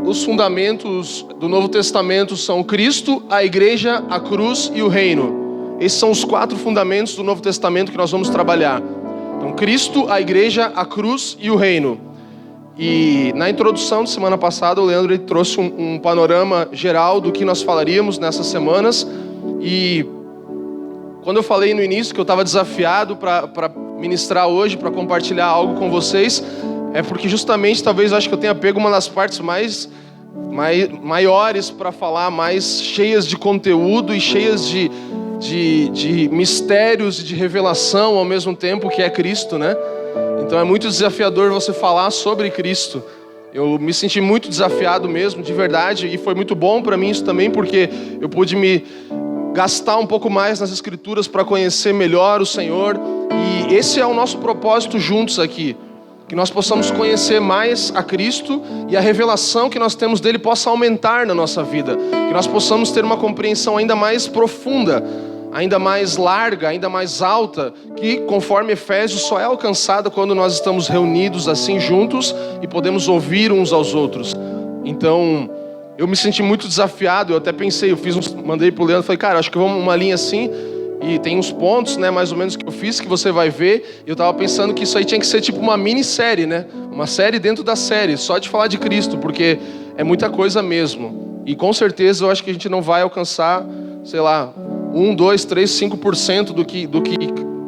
os fundamentos do Novo Testamento são Cristo, a Igreja, a cruz e o reino. Esses são os 4 fundamentos do Novo Testamento que nós vamos trabalhar. Então, Cristo, a Igreja, a cruz e o reino. E na introdução de semana passada, o Leandro trouxe um panorama geral do que nós falaríamos nessas semanas. E quando eu falei no início que eu estava desafiado para ministrar hoje, para compartilhar algo com vocês, é porque justamente talvez eu acho que eu tenha pego uma das partes maiores para falar, mais cheias de conteúdo e cheias de mistérios e de revelação ao mesmo tempo, que é Cristo, né? Então é muito desafiador você falar sobre Cristo. Eu me senti muito desafiado mesmo, de verdade, e foi muito bom para mim isso também, porque eu pude me gastar um pouco mais nas Escrituras para conhecer melhor o Senhor. E esse é o nosso propósito juntos aqui. Que nós possamos conhecer mais a Cristo e a revelação que nós temos dele possa aumentar na nossa vida. Que nós possamos ter uma compreensão ainda mais profunda, ainda mais larga, ainda mais alta, que conforme Efésios só é alcançada quando nós estamos reunidos assim juntos e podemos ouvir uns aos outros. Então, eu me senti muito desafiado, eu até pensei, mandei pro Leandro, falei, cara, acho que vamos uma linha assim, e tem uns pontos, né, mais ou menos que eu fiz, que você vai ver, e eu tava pensando que isso aí tinha que ser tipo uma minissérie, né, uma série dentro da série, só de falar de Cristo, porque é muita coisa mesmo, e com certeza eu acho que a gente não vai alcançar, sei lá, 1, 2, 3, 5% do que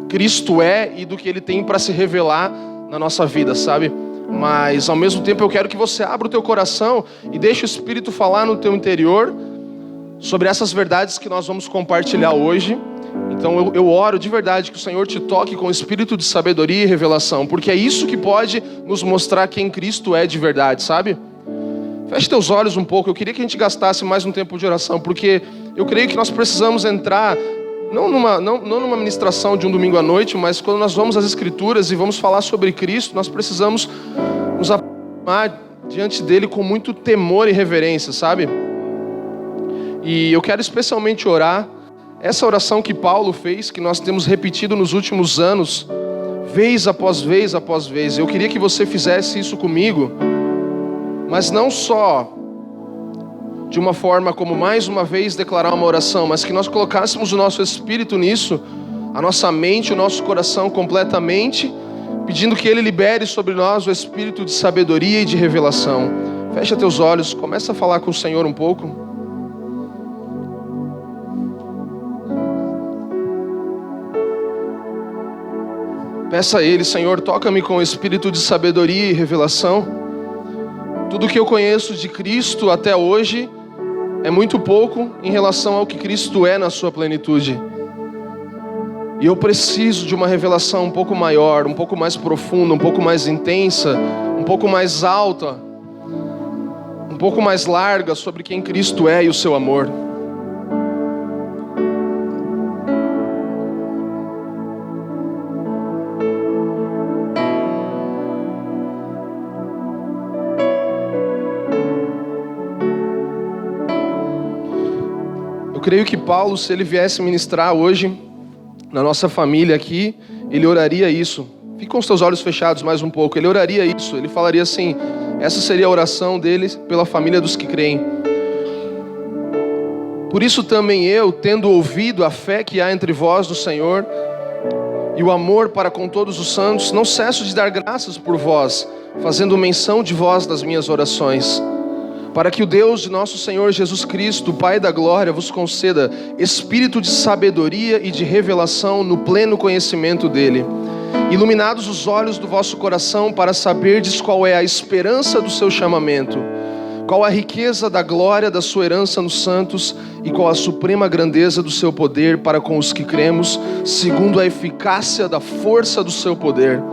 Cristo é e do que Ele tem para se revelar na nossa vida, sabe? Mas ao mesmo tempo eu quero que você abra o teu coração e deixe o Espírito falar no teu interior sobre essas verdades que nós vamos compartilhar hoje. Então eu oro de verdade que o Senhor te toque com espírito de sabedoria e revelação, porque é isso que pode nos mostrar quem Cristo é de verdade, sabe? Feche teus olhos um pouco, eu queria que a gente gastasse mais um tempo de oração, porque eu creio que nós precisamos entrar, não numa ministração de um domingo à noite, mas quando nós vamos às Escrituras e vamos falar sobre Cristo, nós precisamos nos aproximar diante dele com muito temor e reverência, sabe? E eu quero especialmente orar essa oração que Paulo fez, que nós temos repetido nos últimos anos, vez após vez após vez. Eu queria que você fizesse isso comigo, mas não só de uma forma como mais uma vez declarar uma oração, mas que nós colocássemos o nosso espírito nisso, a nossa mente, o nosso coração completamente, pedindo que Ele libere sobre nós o espírito de sabedoria e de revelação. Fecha teus olhos, começa a falar com o Senhor um pouco. Peça a Ele, Senhor, toca-me com o espírito de sabedoria e revelação. Tudo que eu conheço de Cristo até hoje é muito pouco em relação ao que Cristo é na sua plenitude. E eu preciso de uma revelação um pouco maior, um pouco mais profunda, um pouco mais intensa, um pouco mais alta, um pouco mais larga sobre quem Cristo é e o seu amor. Eu creio que Paulo, se ele viesse ministrar hoje na nossa família aqui, ele oraria isso. Fique com os teus olhos fechados mais um pouco. Ele oraria isso. Ele falaria assim, essa seria a oração dele pela família dos que creem. Por isso também eu, tendo ouvido a fé que há entre vós no Senhor e o amor para com todos os santos, não cesso de dar graças por vós, fazendo menção de vós nas minhas orações, para que o Deus de nosso Senhor Jesus Cristo, Pai da glória, vos conceda espírito de sabedoria e de revelação no pleno conhecimento dele, iluminados os olhos do vosso coração para saberdes qual é a esperança do seu chamamento, qual a riqueza da glória da sua herança nos santos e qual a suprema grandeza do seu poder para com os que cremos, segundo a eficácia da força do seu poder.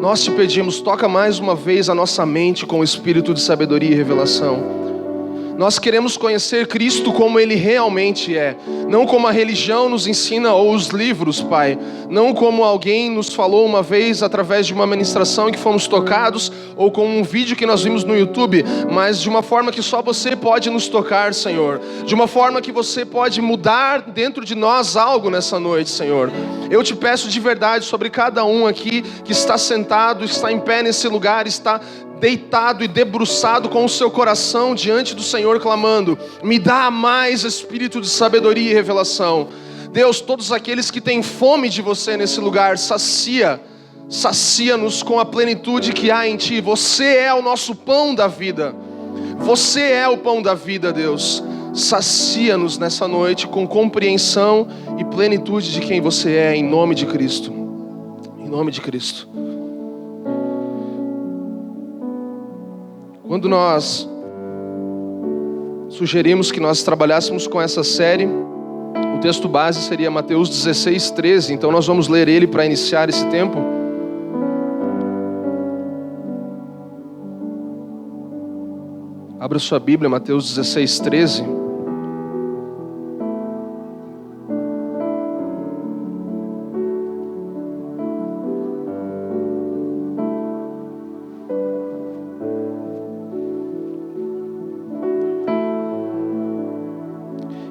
Nós te pedimos, toca mais uma vez a nossa mente com o espírito de sabedoria e revelação. Nós queremos conhecer Cristo como Ele realmente é, não como a religião nos ensina ou os livros, Pai, não como alguém nos falou uma vez através de uma ministração em que fomos tocados, ou com um vídeo que nós vimos no YouTube, mas de uma forma que só você pode nos tocar, Senhor, de uma forma que você pode mudar dentro de nós algo nessa noite, Senhor. Eu te peço de verdade sobre cada um aqui que está sentado, está em pé nesse lugar, está deitado e debruçado com o seu coração diante do Senhor, clamando: me dá mais espírito de sabedoria e revelação. Deus, todos aqueles que têm fome de você nesse lugar, sacia-nos com a plenitude que há em Ti. Você é o nosso pão da vida. Você é o pão da vida, Deus. Sacia-nos nessa noite com compreensão e plenitude de quem você é, em nome de Cristo. Em nome de Cristo. Quando nós sugerimos que nós trabalhássemos com essa série, o texto base seria Mateus 16:13. Então nós vamos ler ele para iniciar esse tempo. Abra sua Bíblia, Mateus 16:13.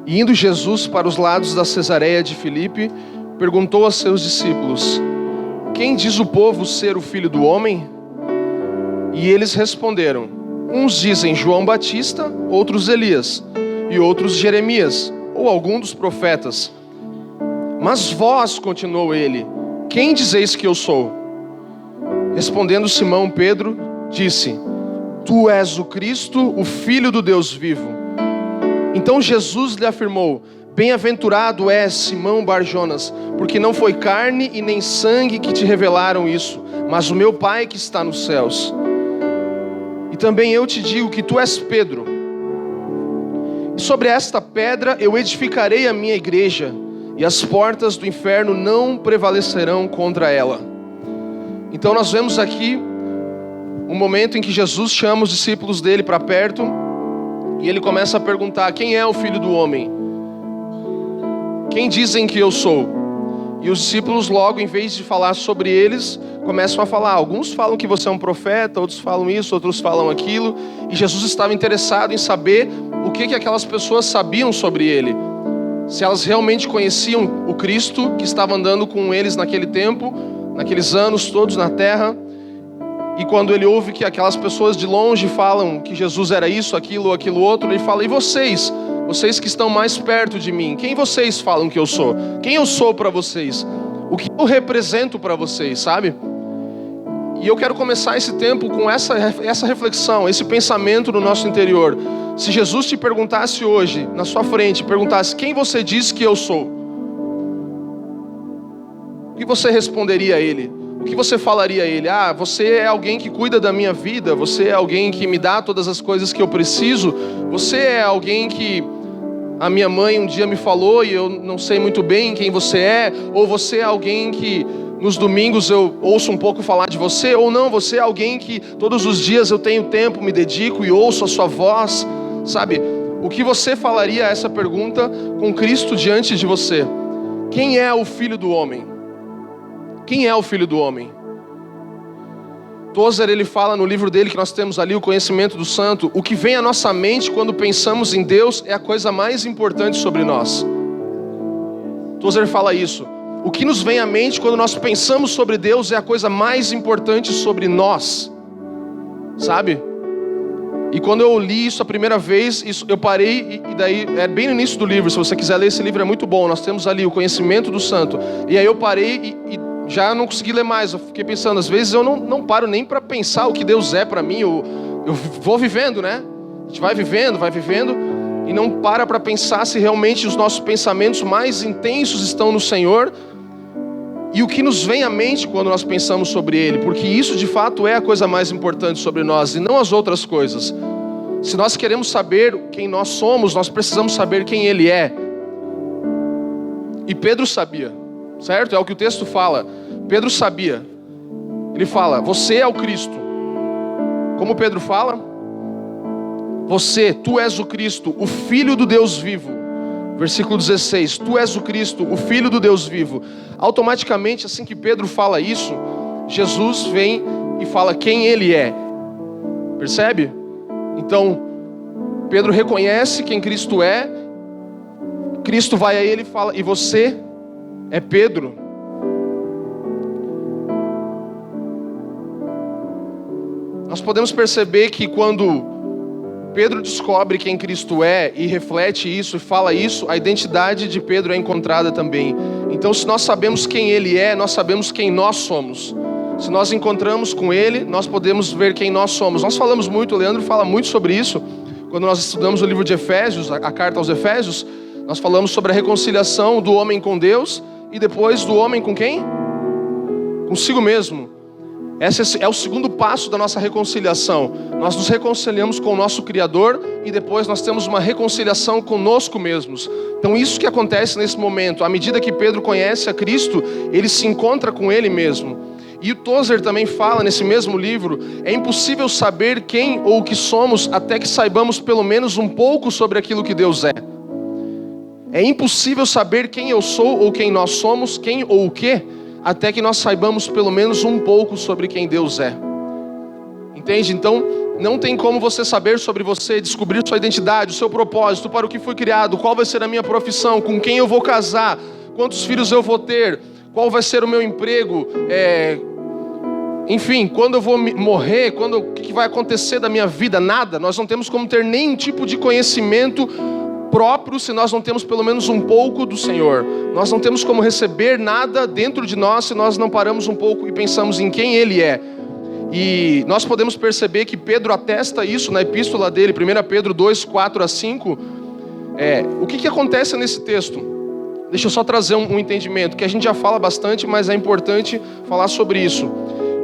E indo Jesus para os lados da Cesareia de Filipe, perguntou a seus discípulos: quem diz o povo ser o Filho do Homem? E eles responderam: uns dizem João Batista, outros Elias, e outros Jeremias, ou algum dos profetas. Mas vós, continuou ele, quem dizeis que eu sou? Respondendo Simão Pedro, disse: tu és o Cristo, o Filho do Deus vivo. Então Jesus lhe afirmou: bem-aventurado és, Simão Barjonas, porque não foi carne e nem sangue que te revelaram isso, mas o meu Pai que está nos céus. E também eu te digo que tu és Pedro, e sobre esta pedra eu edificarei a minha igreja, e as portas do inferno não prevalecerão contra ela. Então nós vemos aqui um momento em que Jesus chama os discípulos dele para perto, e ele começa a perguntar: quem é o Filho do Homem? Quem dizem que eu sou? E os discípulos logo, em vez de falar sobre eles, começam a falar. Alguns falam que você é um profeta, outros falam isso, outros falam aquilo. E Jesus estava interessado em saber o que aquelas pessoas sabiam sobre ele. Se elas realmente conheciam o Cristo que estava andando com eles naquele tempo, naqueles anos todos na terra. E quando ele ouve que aquelas pessoas de longe falam que Jesus era isso, aquilo, aquilo outro, ele fala: e vocês? Vocês que estão mais perto de mim, quem vocês falam que eu sou? Quem eu sou para vocês? O que eu represento para vocês, sabe? E eu quero começar esse tempo com essa reflexão, esse pensamento no nosso interior. Se Jesus te perguntasse hoje, na sua frente, perguntasse: quem você diz que eu sou? O que você responderia a ele? O que você falaria a ele? Ah, você é alguém que cuida da minha vida, você é alguém que me dá todas as coisas que eu preciso, você é alguém que a minha mãe um dia me falou e eu não sei muito bem quem você é, ou você é alguém que nos domingos eu ouço um pouco falar de você, ou não, você é alguém que todos os dias eu tenho tempo, me dedico e ouço a sua voz, sabe? O que você falaria a essa pergunta com Cristo diante de você? Quem é o Filho do Homem? Quem é o Filho do Homem? Tozer, ele fala no livro dele que nós temos ali, o Conhecimento do Santo: o que vem à nossa mente quando pensamos em Deus é a coisa mais importante sobre nós. Tozer fala isso. O que nos vem à mente quando nós pensamos sobre Deus é a coisa mais importante sobre nós, sabe? E quando eu li isso a primeira vez, eu parei, e daí, é bem no início do livro, se você quiser ler esse livro é muito bom, nós temos ali o Conhecimento do Santo, e aí eu parei e já não consegui ler mais. Eu fiquei pensando, às vezes eu não paro nem para pensar o que Deus é para mim, eu vou vivendo, né? A gente vai vivendo, e não para pensar se realmente os nossos pensamentos mais intensos estão no Senhor, e o que nos vem à mente quando nós pensamos sobre Ele, porque isso de fato é a coisa mais importante sobre nós, e não as outras coisas. Se nós queremos saber quem nós somos, nós precisamos saber quem Ele é. E Pedro sabia, certo? É o que o texto fala. Pedro sabia. Ele fala: você é o Cristo. Como Pedro fala? Tu és o Cristo, o Filho do Deus vivo. Versículo 16: tu és o Cristo, o Filho do Deus vivo. Automaticamente, assim que Pedro fala isso, Jesus vem e fala quem Ele é. Percebe? Então, Pedro reconhece quem Cristo é. Cristo vai a ele e fala: e você é Pedro. nós podemos perceber que quando Pedro descobre quem Cristo é e reflete isso e fala isso, a identidade de Pedro é encontrada também. Então, se nós sabemos quem ele é, nós sabemos quem nós somos. Se nós encontramos com ele, nós podemos ver quem nós somos. Nós falamos muito, o Leandro fala muito sobre isso. Quando nós estudamos o livro de Efésios, a carta aos Efésios, nós falamos sobre a reconciliação do homem com Deus e depois do homem com quem? Consigo mesmo. Esse é o segundo passo da nossa reconciliação. Nós nos reconciliamos com o nosso Criador e depois nós temos uma reconciliação conosco mesmos. Então isso que acontece nesse momento, à medida que Pedro conhece a Cristo, ele se encontra com ele mesmo. E o Tozer também fala nesse mesmo livro, é impossível saber quem ou o que somos até que saibamos pelo menos um pouco sobre aquilo que Deus é. É impossível saber quem eu sou ou quem nós somos, quem ou o que, até que nós saibamos pelo menos um pouco sobre quem Deus é. Entende? Então, não tem como você saber sobre você, descobrir sua identidade, o seu propósito, para o que foi criado, qual vai ser a minha profissão, com quem eu vou casar, quantos filhos eu vou ter, qual vai ser o meu emprego, enfim, quando eu vou morrer, o que vai acontecer da minha vida, nada. Nós não temos como ter nenhum tipo de conhecimento próprio se nós não temos pelo menos um pouco do Senhor. Nós não temos como receber nada dentro de nós se nós não paramos um pouco e pensamos em quem Ele é. E nós podemos perceber que Pedro atesta isso na epístola dele, 1 Pedro 2, 4 a 5. O que acontece nesse texto? Deixa eu só trazer um entendimento, que a gente já fala bastante, mas é importante falar sobre isso.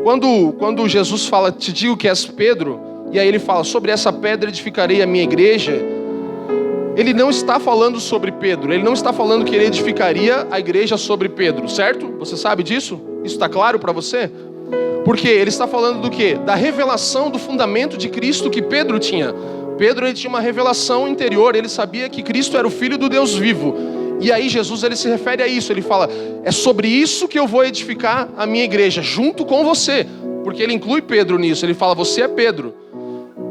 Quando Jesus fala, te digo que és Pedro, e aí ele fala, sobre essa pedra edificarei a minha igreja, ele não está falando sobre Pedro, ele não está falando que ele edificaria a igreja sobre Pedro, certo? Você sabe disso? Isso está claro para você? Porque ele está falando do quê? Da revelação do fundamento de Cristo que Pedro tinha. Pedro ele tinha uma revelação interior, ele sabia que Cristo era o Filho do Deus vivo. E aí Jesus ele se refere a isso, ele fala, é sobre isso que eu vou edificar a minha igreja, junto com você. Porque ele inclui Pedro nisso, ele fala, você é Pedro.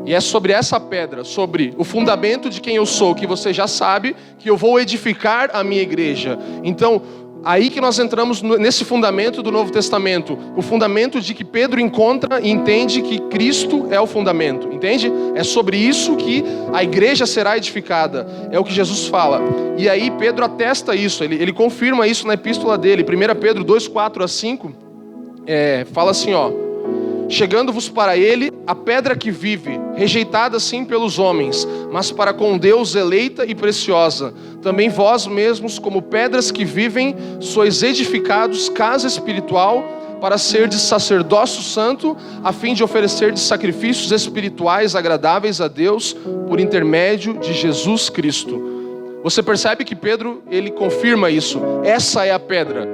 E é sobre essa pedra, sobre o fundamento de quem eu sou, que você já sabe, que eu vou edificar a minha igreja. Então, aí que nós entramos nesse fundamento do Novo Testamento. O fundamento de que Pedro encontra e entende que Cristo é o fundamento. Entende? É sobre isso que a igreja será edificada. É o que Jesus fala. E aí Pedro atesta isso. Ele confirma isso na epístola dele. 1 Pedro 2, 4 a 5. Fala assim, ó. Chegando-vos para ele a pedra que vive, rejeitada sim pelos homens, mas para com Deus eleita e preciosa. Também vós mesmos, como pedras que vivem, sois edificados casa espiritual, para serdes sacerdócio santo, a fim de oferecerdes sacrifícios espirituais agradáveis a Deus, por intermédio de Jesus Cristo. Você percebe que Pedro, ele confirma isso. Essa é a pedra.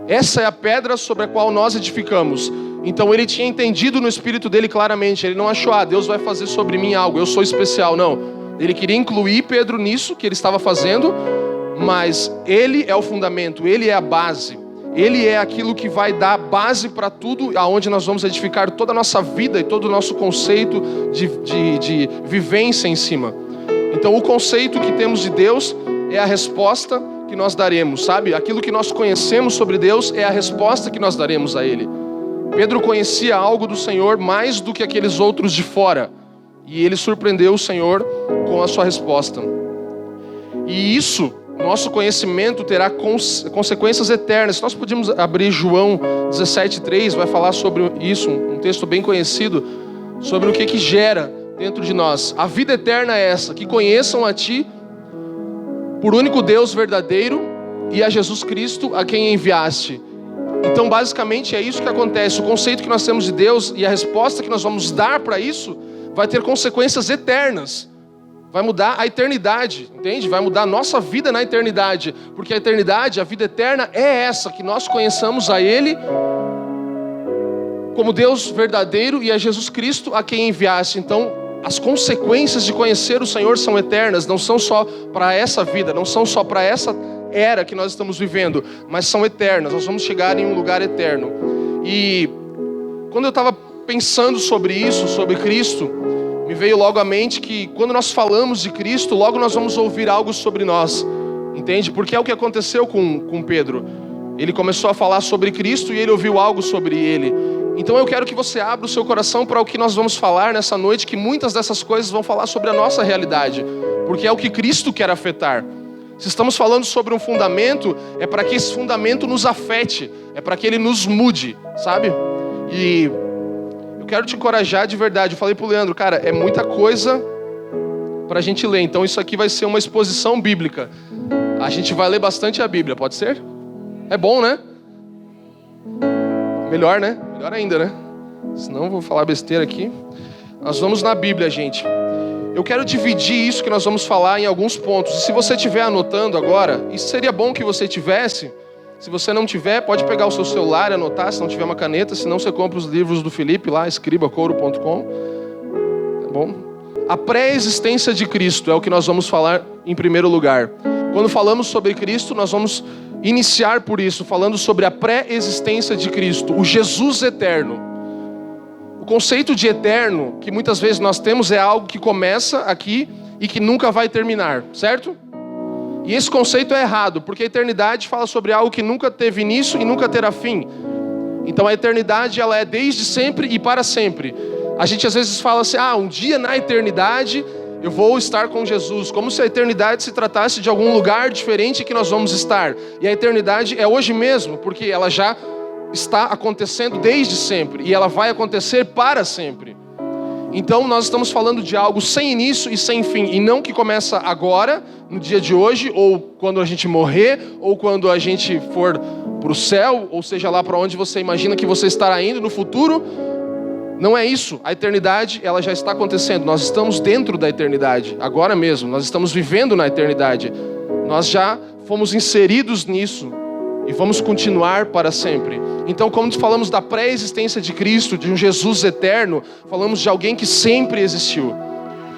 Essa é a pedra sobre a qual nós edificamos. Então ele tinha entendido no espírito dele claramente. Ele não achou, Deus vai fazer sobre mim algo, eu sou especial. Não, ele queria incluir Pedro nisso que ele estava fazendo. Mas ele é o fundamento, ele é a base. Ele é aquilo que vai dar base para tudo, aonde nós vamos edificar toda a nossa vida e todo o nosso conceito de vivência em cima. Então o conceito que temos de Deus é a resposta que nós daremos, sabe? Aquilo que nós conhecemos sobre Deus é a resposta que nós daremos a Ele. Pedro conhecia algo do Senhor mais do que aqueles outros de fora. E ele surpreendeu o Senhor com a sua resposta. E isso, nosso conhecimento terá consequências eternas. Se nós podíamos abrir João 17:3, vai falar sobre isso, um texto bem conhecido, sobre o que gera dentro de nós. A vida eterna é essa, que conheçam a Ti, por único Deus verdadeiro, e a Jesus Cristo, a quem enviaste. Então basicamente é isso que acontece. O conceito que nós temos de Deus e a resposta que nós vamos dar para isso vai ter consequências eternas. Vai mudar a eternidade, entende? Vai mudar a nossa vida na eternidade. Porque a eternidade, a vida eterna é essa, que nós conheçamos a Ele como Deus verdadeiro e a Jesus Cristo a quem enviaste. Então as consequências de conhecer o Senhor são eternas, não são só para essa vida, não são só para essa era que nós estamos vivendo, mas são eternas. Nós vamos chegar em um lugar eterno. E quando eu estava pensando sobre isso, sobre Cristo, me veio logo à mente que quando nós falamos de Cristo, logo nós vamos ouvir algo sobre nós, entende? Porque é o que aconteceu com Pedro. Ele começou a falar sobre Cristo e ele ouviu algo sobre ele. Então eu quero que você abra o seu coração para o que nós vamos falar nessa noite, que muitas dessas coisas vão falar sobre a nossa realidade, porque é o que Cristo quer afetar. Se estamos falando sobre um fundamento, é para que esse fundamento nos afete, é para que ele nos mude, sabe? E eu quero te encorajar de verdade. Eu falei pro Leandro, cara, é muita coisa para a gente ler, então isso aqui vai ser uma exposição bíblica. A gente vai ler bastante a Bíblia, pode ser? É bom, né? Melhor, né? Melhor ainda, né? Senão eu vou falar besteira aqui. Nós vamos na Bíblia, gente. Eu quero dividir isso que nós vamos falar em alguns pontos. E se você estiver anotando agora, isso seria bom que você tivesse. Se você não tiver, pode pegar o seu celular e anotar, se não tiver uma caneta. Senão você compra os livros do Felipe lá, escribacouro.com. Tá bom? A pré-existência de Cristo é o que nós vamos falar em primeiro lugar. Quando falamos sobre Cristo, nós vamos iniciar por isso, falando sobre a pré-existência de Cristo, o Jesus eterno. O conceito de eterno, que muitas vezes nós temos, é algo que começa aqui e que nunca vai terminar, certo? E esse conceito é errado, porque a eternidade fala sobre algo que nunca teve início e nunca terá fim. Então a eternidade, ela é desde sempre e para sempre. A gente às vezes fala assim, um dia na eternidade eu vou estar com Jesus, como se a eternidade se tratasse de algum lugar diferente que nós vamos estar. E a eternidade é hoje mesmo, porque ela já está acontecendo desde sempre, e ela vai acontecer para sempre. Então nós estamos falando de algo sem início e sem fim, e não que começa agora, no dia de hoje, ou quando a gente morrer, ou quando a gente for para o céu, ou seja lá para onde você imagina que você estará indo no futuro. Não é isso, a eternidade ela já está acontecendo, nós estamos dentro da eternidade, agora mesmo, nós estamos vivendo na eternidade, nós já fomos inseridos nisso e vamos continuar para sempre. Então, quando falamos da pré-existência de Cristo, de um Jesus eterno, falamos de alguém que sempre existiu.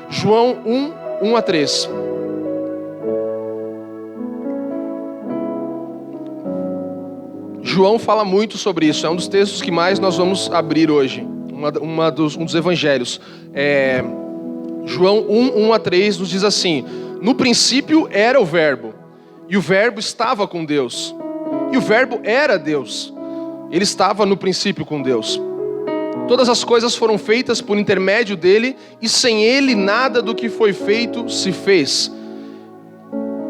João 1:1-3. João fala muito sobre isso, é um dos textos que mais nós vamos abrir hoje. Um dos evangelhos. João 1:1-3 nos diz assim: no princípio era o verbo, e o verbo estava com Deus, e o verbo era Deus. Ele estava no princípio com Deus. Todas as coisas foram feitas por intermédio dele, e sem ele nada do que foi feito se fez.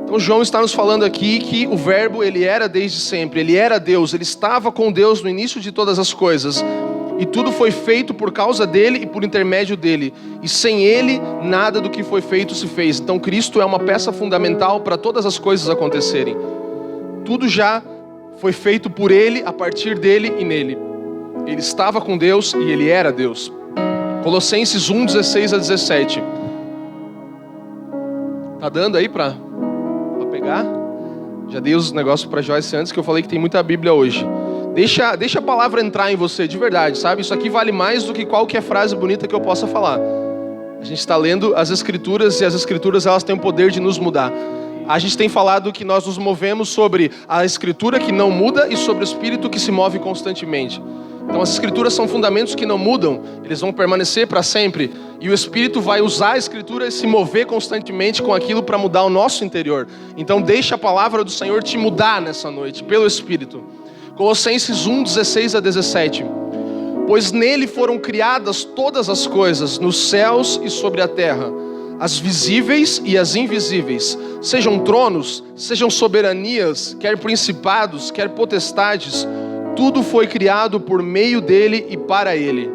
Então João está nos falando aqui que o verbo ele era desde sempre, ele era Deus, ele estava com Deus no início de todas as coisas. E tudo foi feito por causa dele e por intermédio dele. E sem ele, nada do que foi feito se fez. Então Cristo é uma peça fundamental para todas as coisas acontecerem. Tudo já foi feito por ele, a partir dele e nele. Ele estava com Deus e ele era Deus. Colossenses 1:16-17. Tá dando aí para pegar? Já dei os negócios para Joyce antes, que eu falei que tem muita Bíblia hoje. Deixa a palavra entrar em você, de verdade, sabe? Isso aqui vale mais do que qualquer frase bonita que eu possa falar. A gente está lendo as Escrituras, e as Escrituras elas têm o poder de nos mudar. A gente tem falado que nós nos movemos sobre a Escritura que não muda e sobre o Espírito que se move constantemente. Então as Escrituras são fundamentos que não mudam, eles vão permanecer para sempre. E o Espírito vai usar a Escritura e se mover constantemente com aquilo para mudar o nosso interior. Então deixa a palavra do Senhor te mudar nessa noite, pelo Espírito. Colossenses 1:16-17. Pois nele foram criadas todas as coisas, nos céus e sobre a terra, as visíveis e as invisíveis, sejam tronos, sejam soberanias, quer principados, quer potestades, tudo foi criado por meio dele e para ele.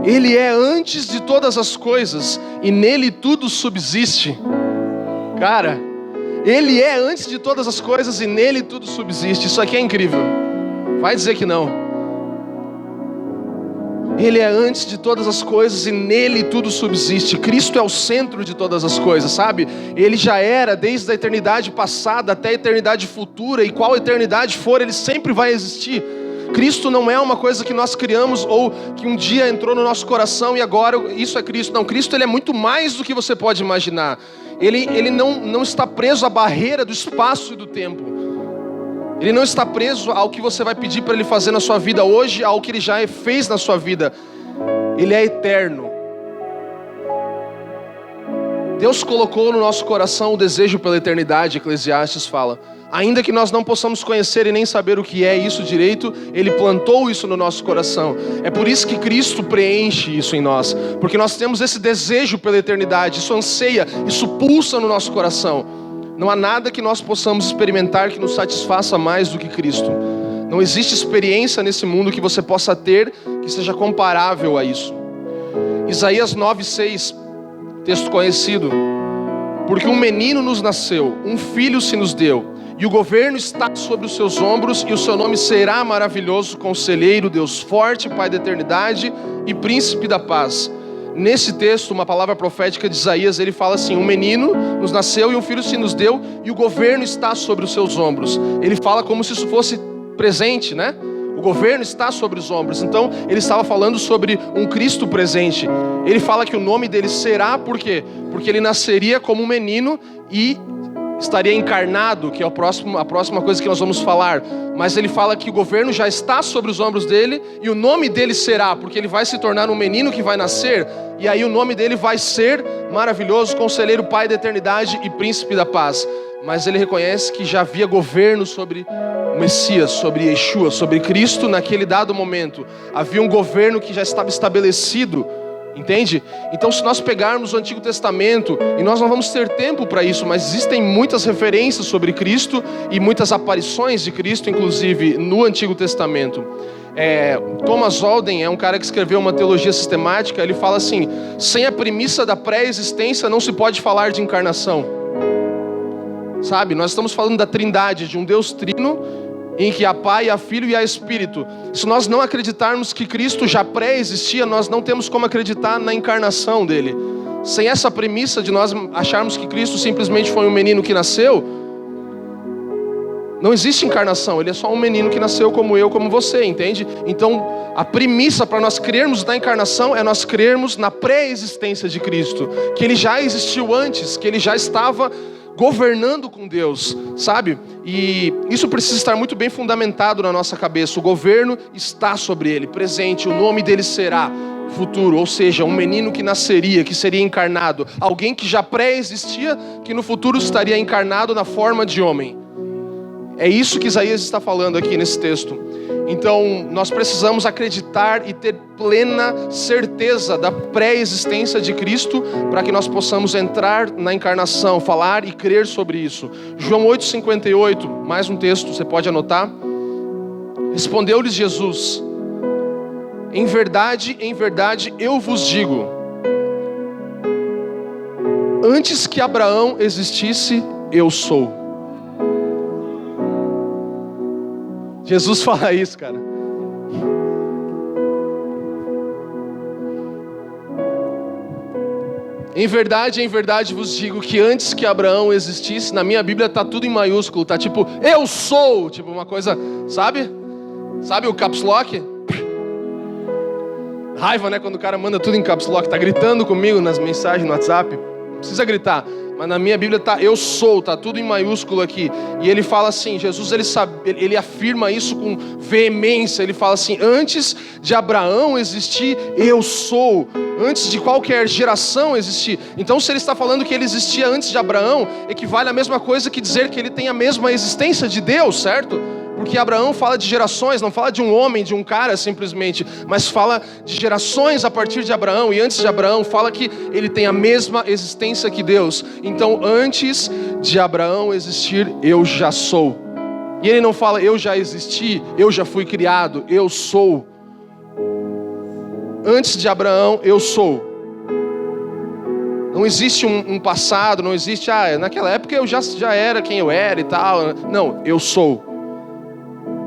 Ele é antes de todas as coisas e nele tudo subsiste. Cara, ele é antes de todas as coisas e nele tudo subsiste. Isso aqui é incrível. Vai dizer que não. Ele é antes de todas as coisas e nele tudo subsiste. Cristo é o centro de todas as coisas, sabe? Ele já era desde a eternidade passada até a eternidade futura, e qual eternidade for, ele sempre vai existir. Cristo não é uma coisa que nós criamos ou que um dia entrou no nosso coração e agora isso é Cristo. Não, Cristo ele é muito mais do que você pode imaginar. Ele não está preso à barreira do espaço e do tempo. Ele não está preso ao que você vai pedir para ele fazer na sua vida hoje, ao que ele já fez na sua vida. Ele é eterno. Deus colocou no nosso coração o desejo pela eternidade, Eclesiastes fala. Ainda que nós não possamos conhecer e nem saber o que é isso direito, Ele plantou isso no nosso coração. É por isso que Cristo preenche isso em nós, porque nós temos esse desejo pela eternidade, isso anseia, isso pulsa no nosso coração. Não há nada que nós possamos experimentar que nos satisfaça mais do que Cristo. Não existe experiência nesse mundo que você possa ter que seja comparável a isso. Isaías 9:6, texto conhecido. Porque um menino nos nasceu, um filho se nos deu, e o governo está sobre os seus ombros, e o seu nome será maravilhoso, Conselheiro, Deus forte, Pai da eternidade e Príncipe da paz. Nesse texto, uma palavra profética de Isaías, ele fala assim: um menino nos nasceu e um filho se nos deu, e o governo está sobre os seus ombros. Ele fala como se isso fosse presente, né? O governo está sobre os ombros. Então, ele estava falando sobre um Cristo presente. Ele fala que o nome dele será, por quê? Porque ele nasceria como um menino e estaria encarnado, que é a próxima coisa que nós vamos falar. Mas ele fala que o governo já está sobre os ombros dele, e o nome dele será, porque ele vai se tornar um menino que vai nascer, e aí o nome dele vai ser maravilhoso, Conselheiro, Pai da eternidade e Príncipe da paz. Mas ele reconhece que já havia governo sobre o Messias, sobre Yeshua, sobre Cristo naquele dado momento. Havia um governo que já estava estabelecido, entende? Então, se nós pegarmos o Antigo Testamento, e nós não vamos ter tempo para isso, mas existem muitas referências sobre Cristo e muitas aparições de Cristo, inclusive no Antigo Testamento. Thomas Olden é um cara que escreveu uma teologia sistemática. Ele fala assim: sem a premissa da pré-existência não se pode falar de encarnação. Sabe, nós estamos falando da trindade, de um Deus trino, em que há Pai, há Filho e há Espírito. Se nós não acreditarmos que Cristo já pré-existia, nós não temos como acreditar na encarnação dele. Sem essa premissa de nós acharmos que Cristo simplesmente foi um menino que nasceu, não existe encarnação. Ele é só um menino que nasceu como eu, como você, entende? Então, a premissa para nós crermos na encarnação é nós crermos na pré-existência de Cristo, que ele já existiu antes, que ele já estava governando com Deus, sabe? E isso precisa estar muito bem fundamentado na nossa cabeça. O governo está sobre ele, presente. O nome dele será futuro, ou seja, um menino que nasceria, que seria encarnado. Alguém que já pré-existia, que no futuro estaria encarnado na forma de homem. É isso que Isaías está falando aqui nesse texto. Então, nós precisamos acreditar e ter plena certeza da pré-existência de Cristo, para que nós possamos entrar na encarnação, falar e crer sobre isso. João 8,58, mais um texto, você pode anotar. Respondeu-lhes Jesus: em verdade, eu vos digo, antes que Abraão existisse, eu sou. Jesus fala isso, cara. Em verdade vos digo que antes que Abraão existisse, na minha Bíblia tá tudo em maiúsculo, tá tipo, eu sou, tipo uma coisa, sabe? Sabe o caps lock? Raiva, né, quando o cara manda tudo em caps lock, tá gritando comigo nas mensagens no WhatsApp. Não precisa gritar. Mas na minha Bíblia tá eu sou, tá tudo em maiúsculo aqui. E ele fala assim, Jesus ele afirma isso com veemência. Ele fala assim: antes de Abraão existir, eu sou. Antes de qualquer geração existir. Então, se ele está falando que ele existia antes de Abraão, equivale à mesma coisa que dizer que ele tem a mesma existência de Deus, certo? Porque Abraão fala de gerações, não fala de um homem, de um cara simplesmente, mas fala de gerações a partir de Abraão, e antes de Abraão fala que ele tem a mesma existência que Deus. Então, antes de Abraão existir, eu já sou. E ele não fala eu já existi, eu já fui criado, eu sou. Antes de Abraão, eu sou. Não existe um passado, não existe, naquela época eu já era quem eu era e tal. Não, eu sou.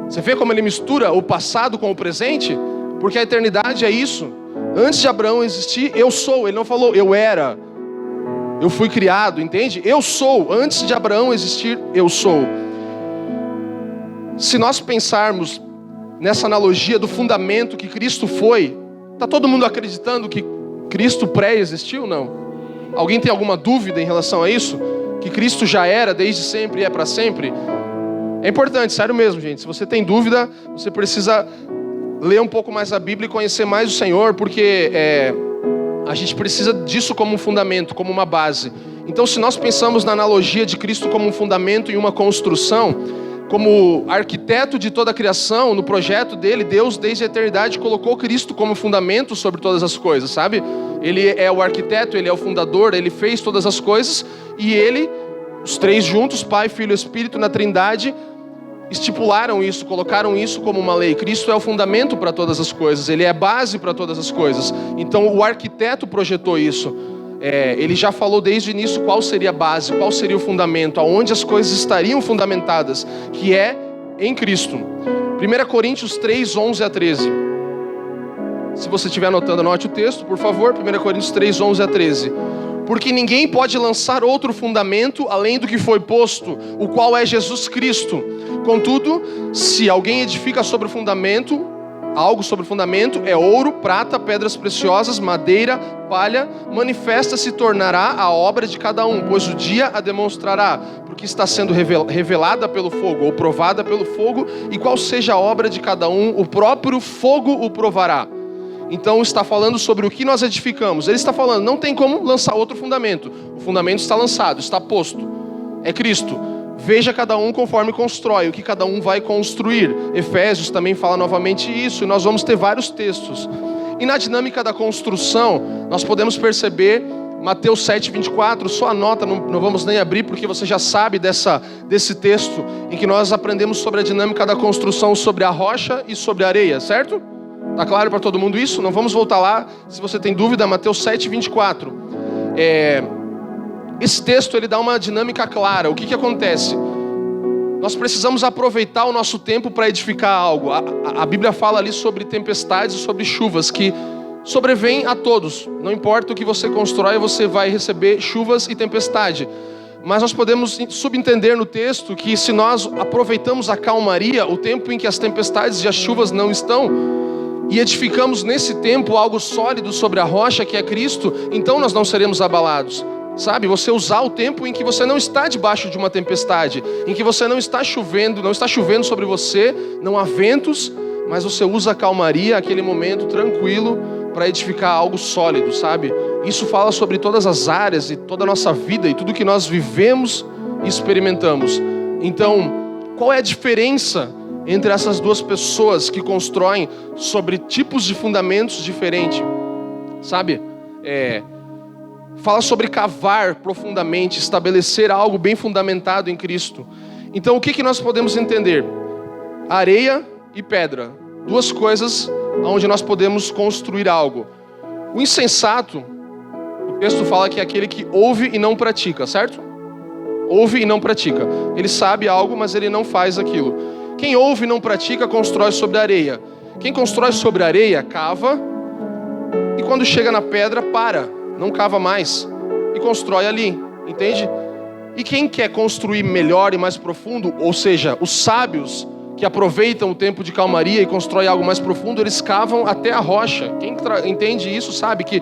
Você vê como ele mistura o passado com o presente? Porque a eternidade é isso. Antes de Abraão existir, eu sou. Ele não falou eu era, eu fui criado, entende? Eu sou. Antes de Abraão existir, eu sou. Se nós pensarmos nessa analogia do fundamento que Cristo foi, está todo mundo acreditando que Cristo pré-existiu? Não. Alguém tem alguma dúvida em relação a isso? Que Cristo já era desde sempre e é para sempre? É importante, sério mesmo, gente. Se você tem dúvida, você precisa ler um pouco mais a Bíblia e conhecer mais o Senhor, porque a gente precisa disso como um fundamento, como uma base. Então, se nós pensamos na analogia de Cristo como um fundamento e uma construção, como arquiteto de toda a criação, no projeto dele, Deus, desde a eternidade, colocou Cristo como fundamento sobre todas as coisas, sabe? Ele é o arquiteto, ele é o fundador, ele fez todas as coisas, e ele, os três juntos, Pai, Filho e Espírito, na Trindade, estipularam isso, colocaram isso como uma lei. Cristo é o fundamento para todas as coisas, ele é a base para todas as coisas. Então o arquiteto projetou isso. Ele já falou desde o início qual seria a base, qual seria o fundamento, aonde as coisas estariam fundamentadas, que é em Cristo. 1 Coríntios 3, 11 a 13. Se você estiver anotando, anote o texto, por favor. 1 Coríntios 3, 11 a 13. Porque ninguém pode lançar outro fundamento além do que foi posto, o qual é Jesus Cristo. Contudo, se alguém edifica sobre o fundamento, algo sobre o fundamento, é ouro, prata, pedras preciosas, madeira, palha, manifesta se tornará a obra de cada um, pois o dia a demonstrará, porque está sendo revelada pelo fogo, ou provada pelo fogo, e qual seja a obra de cada um, o próprio fogo o provará. Então está falando sobre o que nós edificamos. Ele está falando, não tem como lançar outro fundamento. O fundamento está lançado, está posto. É Cristo. Veja cada um conforme constrói, o que cada um vai construir. Efésios também fala novamente isso, e nós vamos ter vários textos. E na dinâmica da construção, nós podemos perceber Mateus 7, 24, só anota, não vamos nem abrir, porque você já sabe desse texto, em que nós aprendemos sobre a dinâmica da construção, sobre a rocha e sobre a areia, certo? Tá claro para todo mundo isso? Não vamos voltar lá, se você tem dúvida, Mateus 7, 24. Esse texto, ele dá uma dinâmica clara. O que acontece? Nós precisamos aproveitar o nosso tempo para edificar algo. A Bíblia fala ali sobre tempestades e sobre chuvas, que sobrevêm a todos. Não importa o que você constrói, você vai receber chuvas e tempestade. Mas nós podemos subentender no texto que se nós aproveitamos a calmaria, o tempo em que as tempestades e as chuvas não estão, e edificamos nesse tempo algo sólido sobre a rocha que é Cristo, então nós não seremos abalados. Sabe, você usar o tempo em que você não está debaixo de uma tempestade, em que você não está chovendo sobre você, não há ventos, mas você usa a calmaria, aquele momento tranquilo, para edificar algo sólido, sabe? Isso fala sobre todas as áreas e toda a nossa vida e tudo que nós vivemos e experimentamos. Então, qual é a diferença entre essas duas pessoas que constroem sobre tipos de fundamentos diferentes? Sabe? Fala sobre cavar profundamente, estabelecer algo bem fundamentado em Cristo. Então o que nós podemos entender? Areia e pedra, duas coisas onde nós podemos construir algo. O insensato, o texto fala que é aquele que ouve e não pratica, certo? Ouve e não pratica. Ele sabe algo, mas ele não faz aquilo. Quem ouve e não pratica, constrói sobre a areia. Quem constrói sobre a areia, cava, e quando chega na pedra, não cava mais e constrói ali, entende? E quem quer construir melhor e mais profundo, ou seja, os sábios que aproveitam o tempo de calmaria e constroem algo mais profundo, eles cavam até a rocha. Quem entende isso sabe que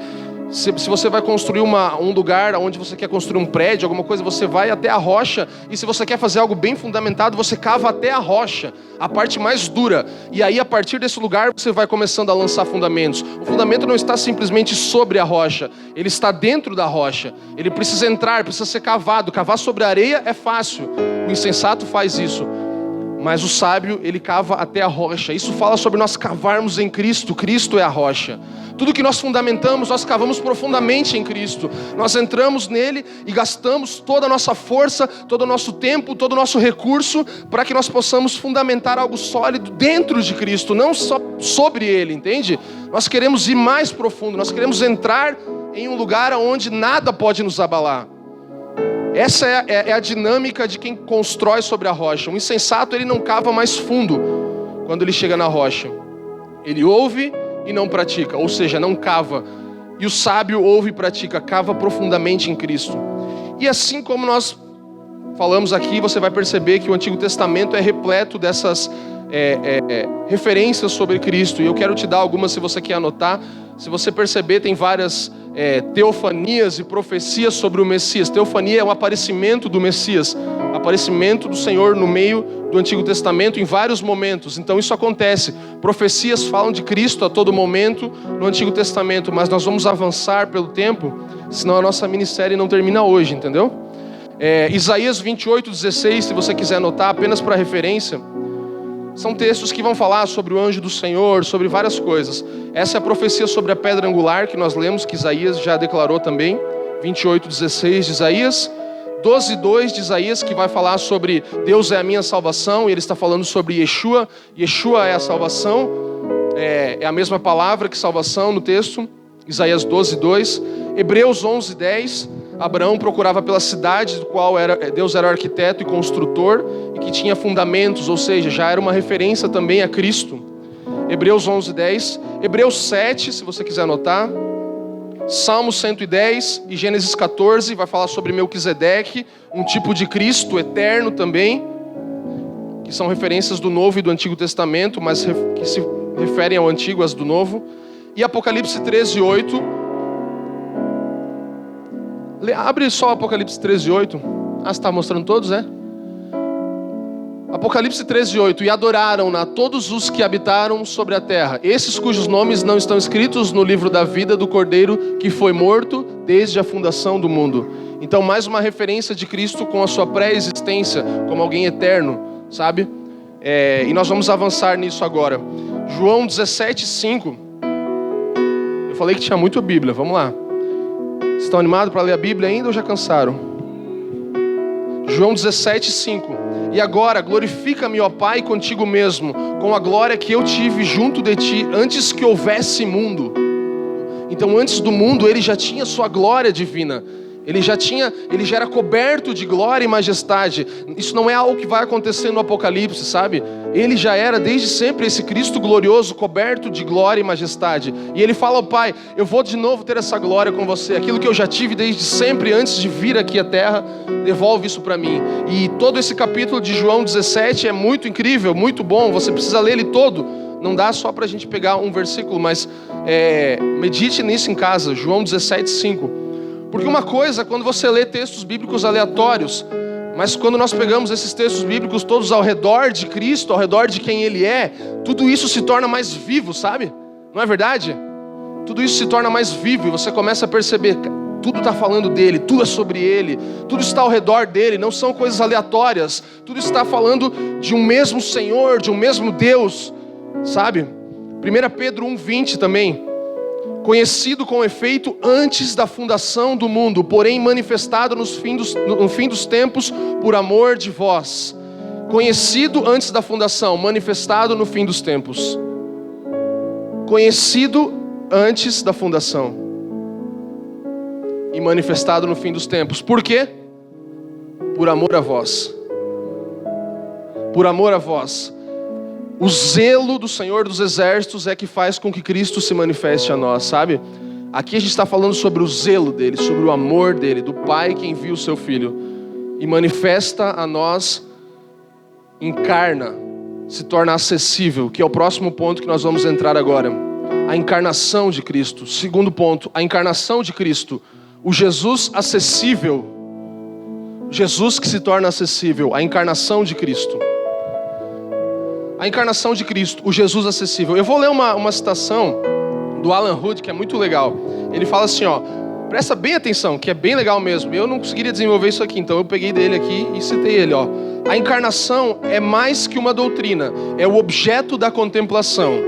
se você vai construir um lugar onde você quer construir um prédio, alguma coisa, você vai até a rocha, e se você quer fazer algo bem fundamentado, você cava até a rocha, a parte mais dura, e aí a partir desse lugar você vai começando a lançar fundamentos. O fundamento não está simplesmente sobre a rocha, ele está dentro da rocha, ele precisa entrar, precisa ser cavado. Cavar sobre a areia é fácil, o insensato faz isso, mas o sábio, ele cava até a rocha. Isso fala sobre nós cavarmos em Cristo. Cristo é a rocha. Tudo que nós fundamentamos, nós cavamos profundamente em Cristo. Nós entramos nele e gastamos toda a nossa força, todo o nosso tempo, todo o nosso recurso, para que nós possamos fundamentar algo sólido dentro de Cristo, não só sobre ele, entende? Nós queremos ir mais profundo, nós queremos entrar em um lugar onde nada pode nos abalar. Essa é a dinâmica de quem constrói sobre a rocha. O insensato, ele não cava mais fundo quando ele chega na rocha. Ele ouve e não pratica, ou seja, não cava. E o sábio ouve e pratica, cava profundamente em Cristo. E assim como nós falamos aqui, você vai perceber que o Antigo Testamento é repleto dessas referências sobre Cristo. E eu quero te dar algumas, se você quer anotar. Se você perceber, tem várias teofanias e profecias sobre o Messias. Teofania é o aparecimento do Messias, aparecimento do Senhor no meio do Antigo Testamento em vários momentos. Então isso acontece. Profecias falam de Cristo a todo momento no Antigo Testamento, mas nós vamos avançar pelo tempo, senão a nossa minissérie não termina hoje, entendeu? Isaías 28:16, se você quiser anotar, apenas para referência, são textos que vão falar sobre o anjo do Senhor, sobre várias coisas. Essa é a profecia sobre a pedra angular que nós lemos, que Isaías já declarou também. 28:16 de Isaías. 12:2 de Isaías, que vai falar sobre Deus é a minha salvação, e ele está falando sobre Yeshua. Yeshua é a salvação, é a mesma palavra que salvação no texto. Isaías 12:2. Hebreus 11:10. Abraão procurava pela cidade do qual Deus era o arquiteto e construtor, e que tinha fundamentos, ou seja, já era uma referência também a Cristo. Hebreus 11:10. Hebreus 7, se você quiser anotar. Salmo 110 e Gênesis 14 vai falar sobre Melquisedeque, um tipo de Cristo eterno também, que são referências do Novo e do Antigo Testamento, mas que se referem ao Antigo, as do Novo. E Apocalipse 13:8. Abre só Apocalipse 13:8. Você está mostrando todos, é? Apocalipse 13:8. E adoraram-na todos os que habitaram sobre a terra, esses cujos nomes não estão escritos no livro da vida do Cordeiro que foi morto desde a fundação do mundo. Então, mais uma referência de Cristo com a sua pré-existência, como alguém eterno, sabe? E nós vamos avançar nisso agora. João 17:5. Eu falei que tinha muita Bíblia, vamos lá. Estão animados para ler a Bíblia ainda ou já cansaram? João 17:5. E agora, glorifica-me, ó Pai, contigo mesmo, com a glória que eu tive junto de ti, antes que houvesse mundo. Então, antes do mundo, ele já tinha sua glória divina. Ele já era coberto de glória e majestade. Isso não é algo que vai acontecer no Apocalipse, sabe? Ele já era desde sempre esse Cristo glorioso, coberto de glória e majestade. E ele fala ao Pai, eu vou de novo ter essa glória com você. Aquilo que eu já tive desde sempre, antes de vir aqui à terra, devolve isso para mim. E todo esse capítulo de João 17 é muito incrível, muito bom. Você precisa ler ele todo. Não dá só para a gente pegar um versículo, mas medite nisso em casa. João 17:5. Porque uma coisa, quando você lê textos bíblicos aleatórios, mas quando nós pegamos esses textos bíblicos todos ao redor de Cristo, ao redor de quem Ele é, tudo isso se torna mais vivo, sabe? Não é verdade? Tudo isso se torna mais vivo e você começa a perceber, tudo está falando dele, tudo é sobre ele, tudo está ao redor dele, não são coisas aleatórias, tudo está falando de um mesmo Senhor, de um mesmo Deus, sabe? 1 Pedro 1:20 também. Conhecido com efeito antes da fundação do mundo, porém manifestado no fim dos tempos por amor de vós. Conhecido antes da fundação, manifestado no fim dos tempos. Conhecido antes da fundação e manifestado no fim dos tempos. Por quê? Por amor a vós. Por amor a vós. O zelo do Senhor dos Exércitos é que faz com que Cristo se manifeste a nós, sabe? Aqui a gente está falando sobre o zelo dele, sobre o amor dele, do Pai que envia o seu Filho. E manifesta a nós, encarna, se torna acessível, que é o próximo ponto que nós vamos entrar agora. A encarnação de Cristo. Segundo ponto, a encarnação de Cristo. O Jesus acessível. Jesus que se torna acessível. A encarnação de Cristo. A encarnação de Cristo, o Jesus acessível. Eu vou ler uma citação do Alan Hood, que é muito legal. Ele fala assim, ó, presta bem atenção, que é bem legal mesmo. Eu não conseguiria desenvolver isso aqui, então eu peguei dele aqui e citei ele, ó. A encarnação é mais que uma doutrina, é o objeto da contemplação.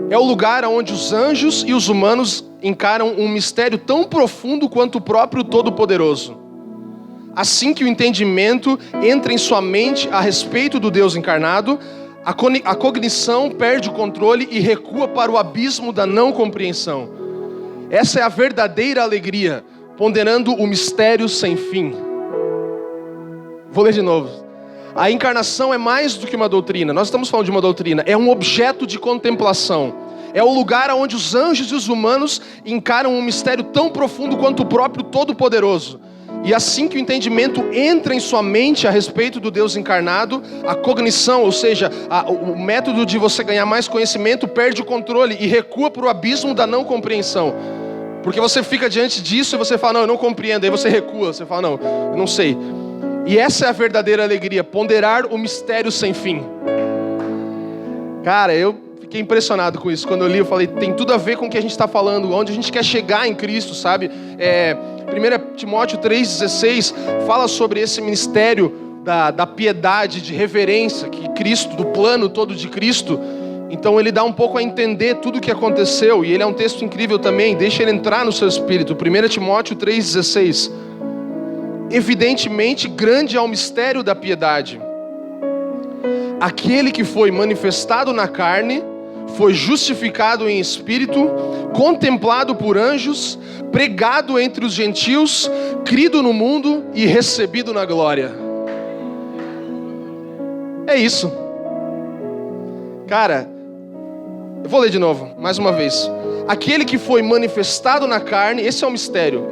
É o lugar onde os anjos e os humanos encaram um mistério tão profundo quanto o próprio Todo-Poderoso. Assim que o entendimento entra em sua mente a respeito do Deus encarnado, a cognição perde o controle e recua para o abismo da não compreensão. Essa é a verdadeira alegria, ponderando o mistério sem fim. Vou ler de novo. A encarnação é mais do que uma doutrina. Nós estamos falando de uma doutrina. É um objeto de contemplação. É o lugar onde os anjos e os humanos encaram um mistério tão profundo quanto o próprio Todo-Poderoso. E assim que o entendimento entra em sua mente a respeito do Deus encarnado, a cognição, ou seja, o método de você ganhar mais conhecimento, perde o controle e recua para o abismo da não compreensão. Porque você fica diante disso e você fala, não, eu não compreendo. Aí você recua, você fala, não, eu não sei. E essa é a verdadeira alegria, ponderar o mistério sem fim. Cara, eu fiquei impressionado com isso. Quando eu li, eu falei, tem tudo a ver com o que a gente está falando, onde a gente quer chegar em Cristo, sabe? 1 Timóteo 3,16 fala sobre esse ministério da piedade, de reverência, que Cristo, do plano todo de Cristo. Então ele dá um pouco a entender tudo o que aconteceu, e ele é um texto incrível também, deixa ele entrar no seu espírito. 1 Timóteo 3,16. Evidentemente, grande é o mistério da piedade. Aquele que foi manifestado na carne, foi justificado em espírito, contemplado por anjos, pregado entre os gentios, crido no mundo e recebido na glória. É isso. Cara, eu vou ler de novo, mais uma vez. Aquele que foi manifestado na carne, esse é o mistério.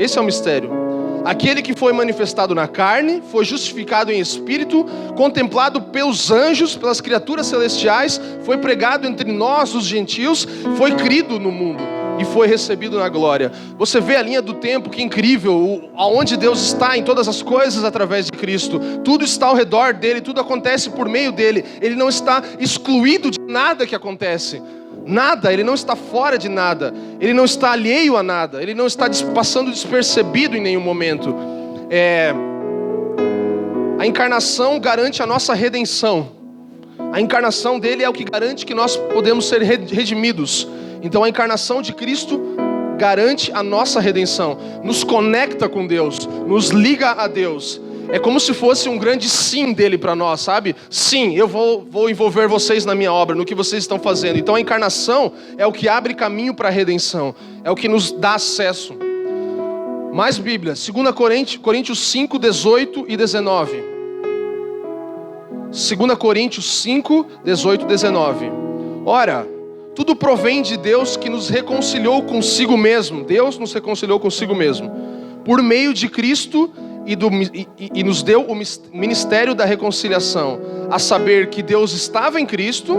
Aquele que foi manifestado na carne, foi justificado em espírito, contemplado pelos anjos, pelas criaturas celestiais, foi pregado entre nós, os gentios, foi crido no mundo e foi recebido na glória. Você vê a linha do tempo, que incrível, aonde Deus está em todas as coisas através de Cristo. Tudo está ao redor dele, tudo acontece por meio dele. Ele não está excluído de nada que acontece. Nada, ele não está fora de nada, ele não está alheio a nada, ele não está passando despercebido em nenhum momento. A encarnação garante a nossa redenção. A encarnação dele é o que garante que nós podemos ser redimidos. Então a encarnação de Cristo garante a nossa redenção, nos conecta com Deus, nos liga a Deus. É como se fosse um grande sim dele para nós, sabe? Sim, eu vou envolver vocês na minha obra, no que vocês estão fazendo. Então a encarnação é o que abre caminho para a redenção, é o que nos dá acesso. Mais Bíblia, 2 Coríntios 5, 18 e 19. 2 Coríntios 5, 18 e 19. Ora, tudo provém de Deus, que nos reconciliou consigo mesmo. Deus nos reconciliou consigo mesmo, por meio de Cristo, e nos deu o ministério da reconciliação, a saber que Deus estava em Cristo,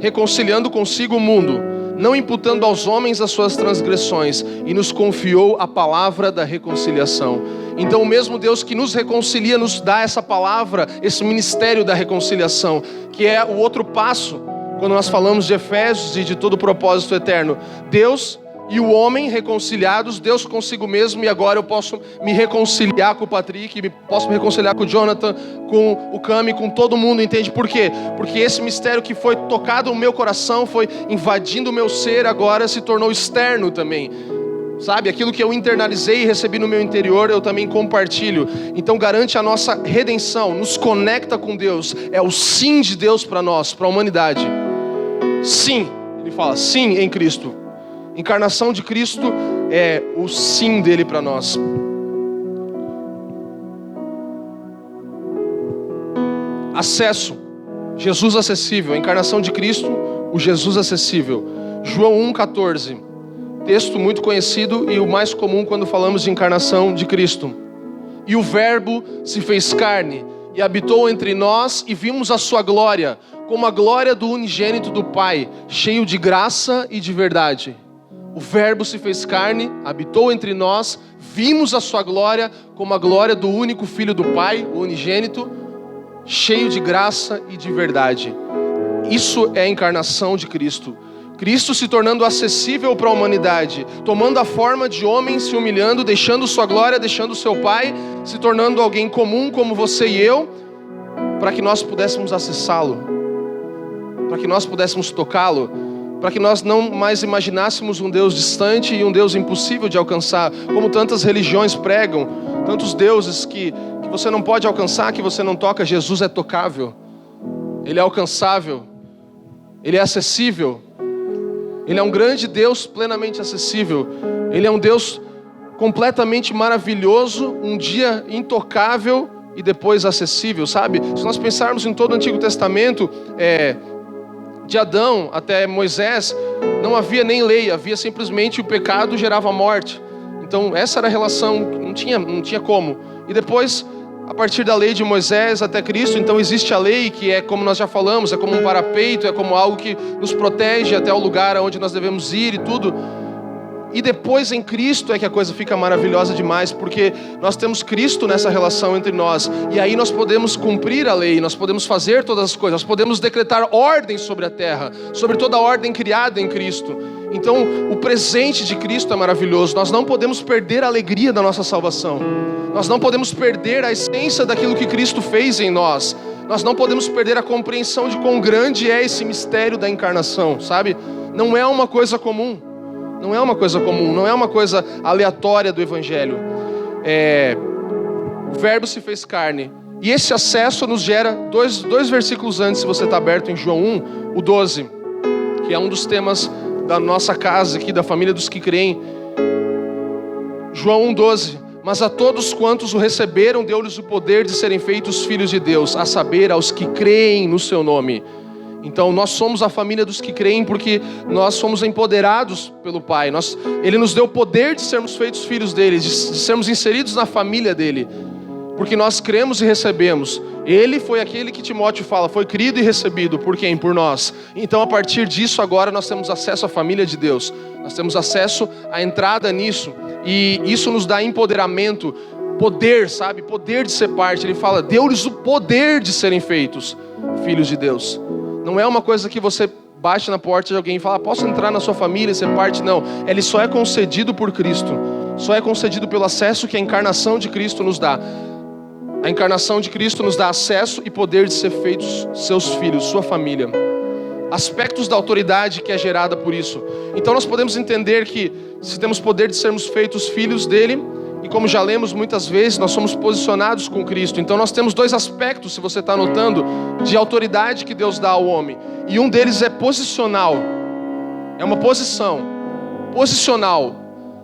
reconciliando consigo o mundo, não imputando aos homens as suas transgressões, e nos confiou a palavra da reconciliação. Então o mesmo Deus que nos reconcilia nos dá essa palavra, esse ministério da reconciliação, que é o outro passo quando nós falamos de Efésios e de todo o propósito eterno. Deus e o homem reconciliados, Deus consigo mesmo, e agora eu posso me reconciliar com o Patrick, posso me reconciliar com o Jonathan, com o Cami, com todo mundo, entende? Por quê? Porque esse mistério que foi tocado no meu coração, foi invadindo o meu ser, agora se tornou externo também. Sabe, aquilo que eu internalizei e recebi no meu interior, eu também compartilho. Então garante a nossa redenção, nos conecta com Deus, é o sim de Deus para nós, para a humanidade. Sim, ele fala, sim em Cristo. Encarnação de Cristo é o sim dele para nós. Acesso, Jesus acessível. A encarnação de Cristo, o Jesus acessível. João 1,14. Texto muito conhecido e o mais comum quando falamos de encarnação de Cristo. E o Verbo se fez carne e habitou entre nós, e vimos a sua glória, como a glória do unigênito do Pai, cheio de graça e de verdade. O Verbo se fez carne, habitou entre nós, vimos a sua glória como a glória do único Filho do Pai, o unigênito, cheio de graça e de verdade. Isso é a encarnação de Cristo. Cristo se tornando acessível para a humanidade, tomando a forma de homem, se humilhando, deixando sua glória, deixando seu Pai, se tornando alguém comum como você e eu, para que nós pudéssemos acessá-lo, para que nós pudéssemos tocá-lo, para que nós não mais imaginássemos um Deus distante e um Deus impossível de alcançar, como tantas religiões pregam, tantos deuses que você não pode alcançar, que você não toca. Jesus é tocável, Ele é alcançável, Ele é acessível, Ele é um grande Deus plenamente acessível, Ele é um Deus completamente maravilhoso, um dia intocável e depois acessível, sabe? Se nós pensarmos em todo o Antigo Testamento, de Adão até Moisés, não havia nem lei, havia simplesmente o pecado gerava morte. Então essa era a relação, não tinha como. E depois, a partir da lei de Moisés até Cristo, então existe a lei, que é como nós já falamos, é como um parapeito, é como algo que nos protege até o lugar onde nós devemos ir e tudo. E depois em Cristo é que a coisa fica maravilhosa demais, porque nós temos Cristo nessa relação entre nós. E aí nós podemos cumprir a lei, nós podemos fazer todas as coisas, nós podemos decretar ordem sobre a terra, sobre toda a ordem criada em Cristo. Então o presente de Cristo é maravilhoso. Nós não podemos perder a alegria da nossa salvação. Nós não podemos perder a essência daquilo que Cristo fez em nós. Nós não podemos perder a compreensão de quão grande é esse mistério da encarnação, sabe? Não é uma coisa comum. Não é uma coisa comum, não é uma coisa aleatória do Evangelho. O Verbo se fez carne. E esse acesso nos gera dois versículos antes, se você está aberto em João 1, o 12, que é um dos temas da nossa casa aqui, da família dos que creem. João 1, 12. Mas a todos quantos o receberam, deu-lhes o poder de serem feitos filhos de Deus, a saber, aos que creem no seu nome. Então nós somos a família dos que creem porque nós somos empoderados pelo Pai. Ele nos deu o poder de sermos feitos filhos dele, de sermos inseridos na família dele, porque nós cremos e recebemos. Ele foi aquele que Timóteo fala, foi crido e recebido. Por quem? Por nós. Então a partir disso agora nós temos acesso à família de Deus. Nós temos acesso à entrada nisso. E isso nos dá empoderamento, poder, sabe? Poder de ser parte. Ele fala, deu-lhes o poder de serem feitos filhos de Deus. Não é uma coisa que você bate na porta de alguém e fala, posso entrar na sua família e ser parte? Não, ele só é concedido por Cristo. Só é concedido pelo acesso que a encarnação de Cristo nos dá. A encarnação de Cristo nos dá acesso e poder de ser feitos seus filhos, sua família. Aspectos da autoridade que é gerada por isso. Então nós podemos entender que se temos poder de sermos feitos filhos dele, e como já lemos muitas vezes, nós somos posicionados com Cristo. Então nós temos dois aspectos, se você está notando, de autoridade que Deus dá ao homem. E um deles é posicional. É uma posição. Posicional.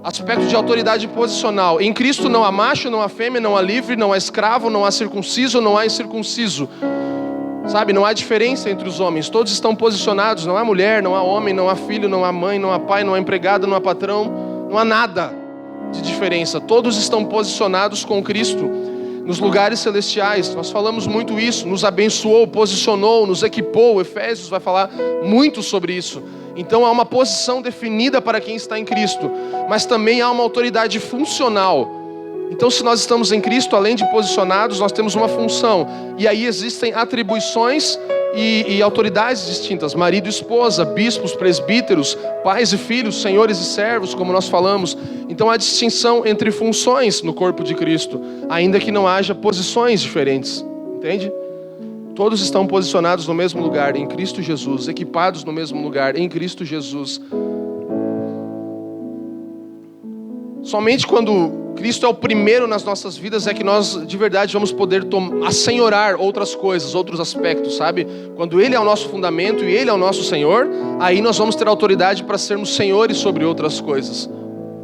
Aspecto de autoridade posicional. Em Cristo não há macho, não há fêmea, não há livre, não há escravo, não há circunciso, não há incircunciso. Sabe, não há diferença entre os homens. Todos estão posicionados. Não há mulher, não há homem, não há filho, não há mãe, não há pai, não há empregado, não há patrão. Não há nada de diferença. Todos estão posicionados com Cristo nos lugares celestiais. Nós falamos muito isso. Nos abençoou, posicionou, nos equipou. Efésios vai falar muito sobre isso. Então há uma posição definida para quem está em Cristo, mas também há uma autoridade funcional. Então se nós estamos em Cristo, além de posicionados, nós temos uma função. E aí existem atribuições e autoridades distintas. Marido e esposa, bispos, presbíteros, pais e filhos, senhores e servos, como nós falamos. Então há distinção entre funções no corpo de Cristo, ainda que não haja posições diferentes. Entende? Todos estão posicionados no mesmo lugar, em Cristo Jesus, equipados no mesmo lugar, em Cristo Jesus. Somente quando Cristo é o primeiro nas nossas vidas é que nós de verdade vamos poder assenhorar outras coisas, outros aspectos, sabe? Quando Ele é o nosso fundamento e Ele é o nosso Senhor, aí nós vamos ter autoridade para sermos senhores sobre outras coisas.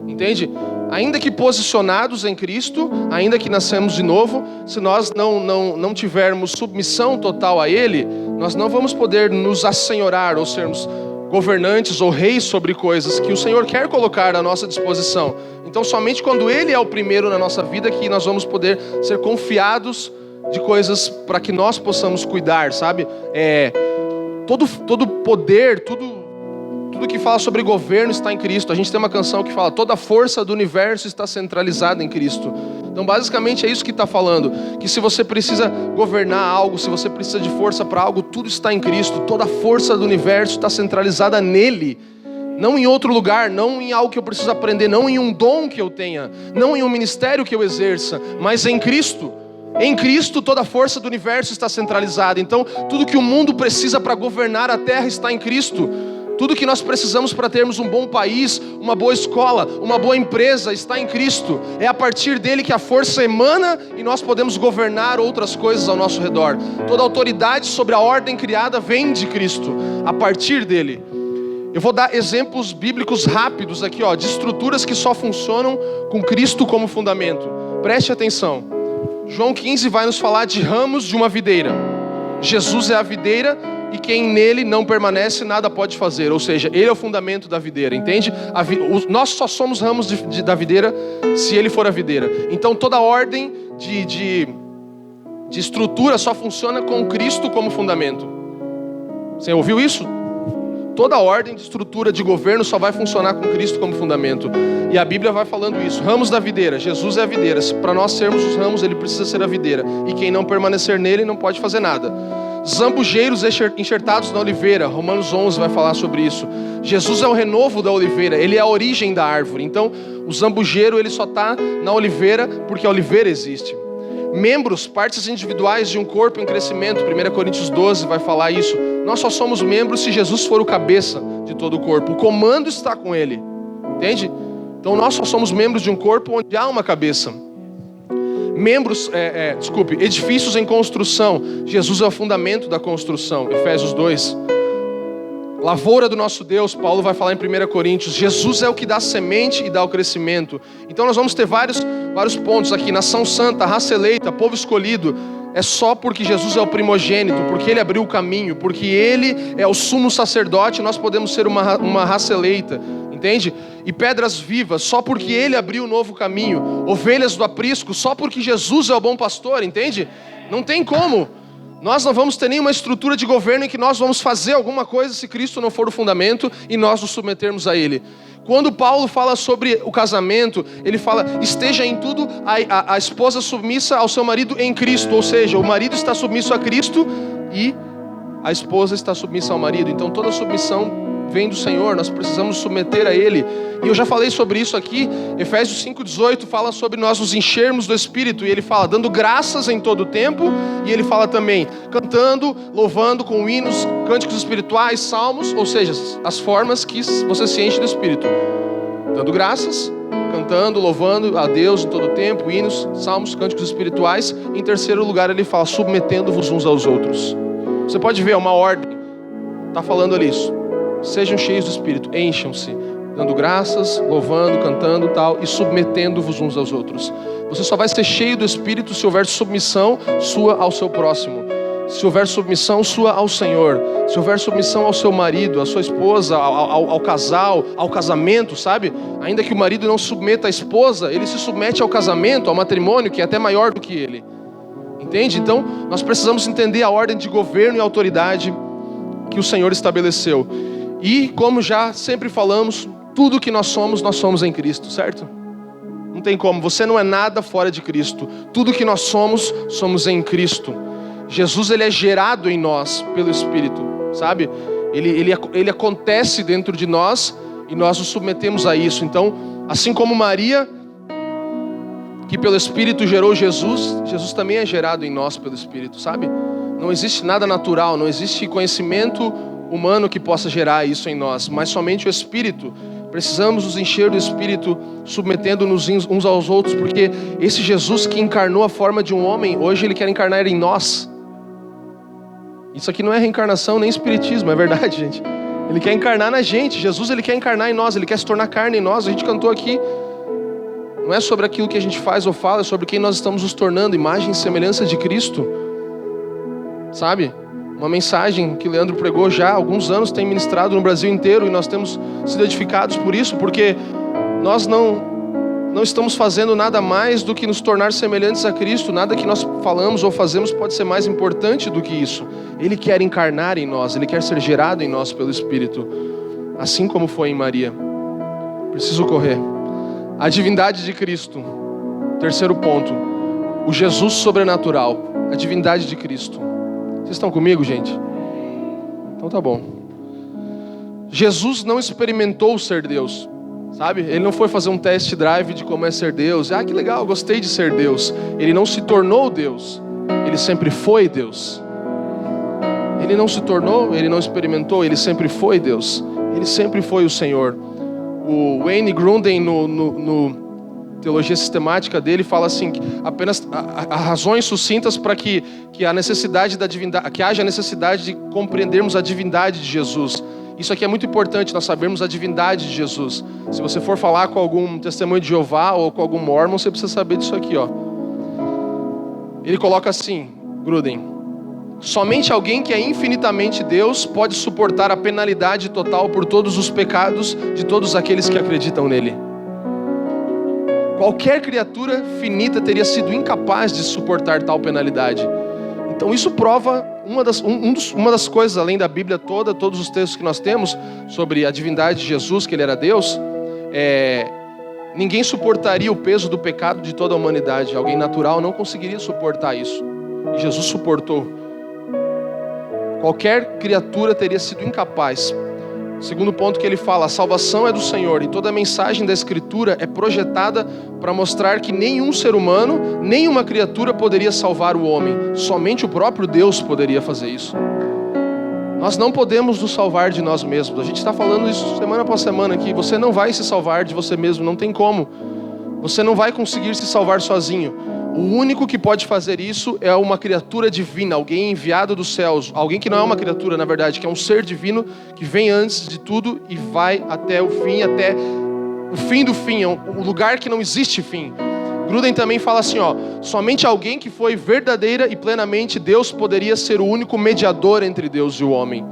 Entende? Ainda que posicionados em Cristo, ainda que nascemos de novo, se nós não tivermos submissão total a Ele, nós não vamos poder nos assenhorar ou sermos governantes ou reis sobre coisas que o Senhor quer colocar à nossa disposição. Então somente quando Ele é o primeiro na nossa vida que nós vamos poder ser confiados de coisas para que nós possamos cuidar, sabe? Todo poder, tudo que fala sobre governo está em Cristo. A gente tem uma canção que fala, toda a força do universo está centralizada em Cristo. Então basicamente é isso que está falando, que se você precisa governar algo, se você precisa de força para algo, tudo está em Cristo. Toda a força do universo está centralizada nele, não em outro lugar, não em algo que eu preciso aprender, não em um dom que eu tenha, não em um ministério que eu exerça, mas em Cristo. Em Cristo toda a força do universo está centralizada. Então tudo que o mundo precisa para governar a terra está em Cristo. Tudo que nós precisamos para termos um bom país, uma boa escola, uma boa empresa, está em Cristo. É a partir dele que a força emana e nós podemos governar outras coisas ao nosso redor. Toda autoridade sobre a ordem criada vem de Cristo, a partir dele. Eu vou dar exemplos bíblicos rápidos aqui, de estruturas que só funcionam com Cristo como fundamento. Preste atenção. João 15 vai nos falar de ramos de uma videira. Jesus é a videira e quem nele não permanece nada pode fazer. Ou seja, ele é o fundamento da videira, entende? Nós só somos ramos da videira se ele for a videira. Então toda ordem de estrutura só funciona com Cristo como fundamento. Você ouviu isso? toda ordem de estrutura de governo só vai funcionar com Cristo como fundamento. E a Bíblia vai falando isso. Ramos da videira, Jesus é a videira. Para nós sermos os ramos, ele precisa ser a videira. E quem não permanecer nele não pode fazer nada. Zambujeiros enxertados na oliveira, Romanos 11 vai falar sobre isso. Jesus é o renovo da oliveira, ele é a origem da árvore. Então, o zambujeiro ele só está na oliveira porque a oliveira existe. Membros, partes individuais de um corpo em crescimento, 1 Coríntios 12 vai falar isso. Nós só somos membros se Jesus for o cabeça de todo o corpo. O comando está com ele, entende? Então nós só somos membros de um corpo onde há uma cabeça. Edifícios em construção. Jesus é o fundamento da construção, Efésios 2. Lavoura do nosso Deus, Paulo vai falar em 1 Coríntios. Jesus é o que dá semente e dá o crescimento. Então nós vamos ter vários pontos aqui. Nação santa, raça eleita, povo escolhido. É só porque Jesus é o primogênito, porque ele abriu o caminho, porque ele é o sumo sacerdote, nós podemos ser uma raça eleita. Entende? E pedras vivas, só porque ele abriu o novo caminho. Ovelhas do aprisco, só porque Jesus é o bom pastor, entende? Não tem como. Nós não vamos ter nenhuma estrutura de governo em que nós vamos fazer alguma coisa se Cristo não for o fundamento e nós nos submetermos a ele. Quando Paulo fala sobre o casamento, ele fala, esteja em tudo a esposa submissa ao seu marido em Cristo. Ou seja, o marido está submisso a Cristo e a esposa está submissa ao marido. Então toda submissão vem do Senhor, nós precisamos submeter a Ele. E eu já falei sobre isso aqui, Efésios 5,18 fala sobre nós nos enchermos do Espírito, e ele fala, dando graças em todo o tempo, e ele fala também, cantando, louvando com hinos, cânticos espirituais, salmos, ou seja, as formas que você se enche do Espírito. Dando graças, cantando, louvando a Deus em todo o tempo, hinos, salmos, cânticos espirituais. Em terceiro lugar ele fala, submetendo-vos uns aos outros. Você pode ver, é uma ordem, está falando ali isso. Sejam cheios do Espírito, encham-se, dando graças, louvando, cantando tal, e submetendo-vos uns aos outros. Você só vai ser cheio do Espírito se houver submissão sua ao seu próximo, se houver submissão sua ao Senhor, se houver submissão ao seu marido, à sua esposa, ao casal, ao casamento, sabe? Ainda que o marido não submeta a esposa, ele se submete ao casamento, ao matrimônio, que é até maior do que ele. Entende? Então, nós precisamos entender a ordem de governo e autoridade que o Senhor estabeleceu. E, como já sempre falamos, tudo que nós somos em Cristo, certo? Não tem como, você não é nada fora de Cristo. Tudo que nós somos em Cristo. Jesus, ele é gerado em nós pelo Espírito, sabe? Ele acontece dentro de nós e nós nos submetemos a isso. Então, assim como Maria, que pelo Espírito gerou Jesus, Jesus também é gerado em nós pelo Espírito, sabe? Não existe nada natural, não existe conhecimento humano que possa gerar isso em nós, mas somente o Espírito. Precisamos nos encher do Espírito, submetendo-nos uns aos outros, porque esse Jesus que encarnou a forma de um homem, hoje ele quer encarnar em nós. Isso aqui não é reencarnação nem espiritismo, é verdade, gente. Ele quer encarnar na gente. Jesus, ele quer encarnar em nós, ele quer se tornar carne em nós. A gente cantou aqui, não é sobre aquilo que a gente faz ou fala, é sobre quem nós estamos nos tornando, imagem e semelhança de Cristo, sabe? Uma mensagem que Leandro pregou já há alguns anos, tem ministrado no Brasil inteiro, e nós temos sido edificados por isso, porque nós não estamos fazendo nada mais do que nos tornar semelhantes a Cristo. Nada que nós falamos ou fazemos pode ser mais importante do que isso. Ele quer encarnar em nós, ele quer ser gerado em nós pelo Espírito, assim como foi em Maria. Preciso correr. A divindade de Cristo. Terceiro ponto, o Jesus sobrenatural, a divindade de Cristo. Vocês estão comigo, gente? Então tá bom. Jesus não experimentou ser Deus, sabe? Ele não foi fazer um test drive de como é ser Deus. Ah, que legal, gostei de ser Deus. Ele não se tornou Deus. Ele sempre foi Deus. Ele não se tornou, ele não experimentou, ele sempre foi Deus. Ele sempre foi o Senhor. O Wayne Grudem, no Teologia Sistemática dele, fala assim, que apenas razões sucintas para que a necessidade da divindade, que haja necessidade de compreendermos a divindade de Jesus. Isso aqui é muito importante, nós sabermos a divindade de Jesus. Se você for falar com algum testemunho de Jeová ou com algum mormon, você precisa saber disso aqui, ó. Ele coloca assim, Grudem: somente alguém que é infinitamente Deus pode suportar a penalidade total por todos os pecados de todos aqueles que acreditam nele. Qualquer criatura finita teria sido incapaz de suportar tal penalidade. Então isso prova uma das coisas, além da Bíblia toda, todos os textos que nós temos sobre a divindade de Jesus, que ele era Deus, ninguém suportaria o peso do pecado de toda a humanidade. Alguém natural não conseguiria suportar isso. E Jesus suportou. Qualquer criatura teria sido incapaz. Segundo ponto que ele fala, a salvação é do Senhor. E toda a mensagem da Escritura é projetada para mostrar que nenhum ser humano, nenhuma criatura poderia salvar o homem. Somente o próprio Deus poderia fazer isso. Nós não podemos nos salvar de nós mesmos. A gente está falando isso semana após semana aqui. Você não vai se salvar de você mesmo, não tem como. Você não vai conseguir se salvar sozinho. O único que pode fazer isso é uma criatura divina, alguém enviado dos céus, alguém que não é uma criatura, na verdade, que é um ser divino que vem antes de tudo e vai até o fim do fim, é um lugar que não existe fim. Gruden também fala assim, somente alguém que foi verdadeira e plenamente Deus poderia ser o único mediador entre Deus e o homem.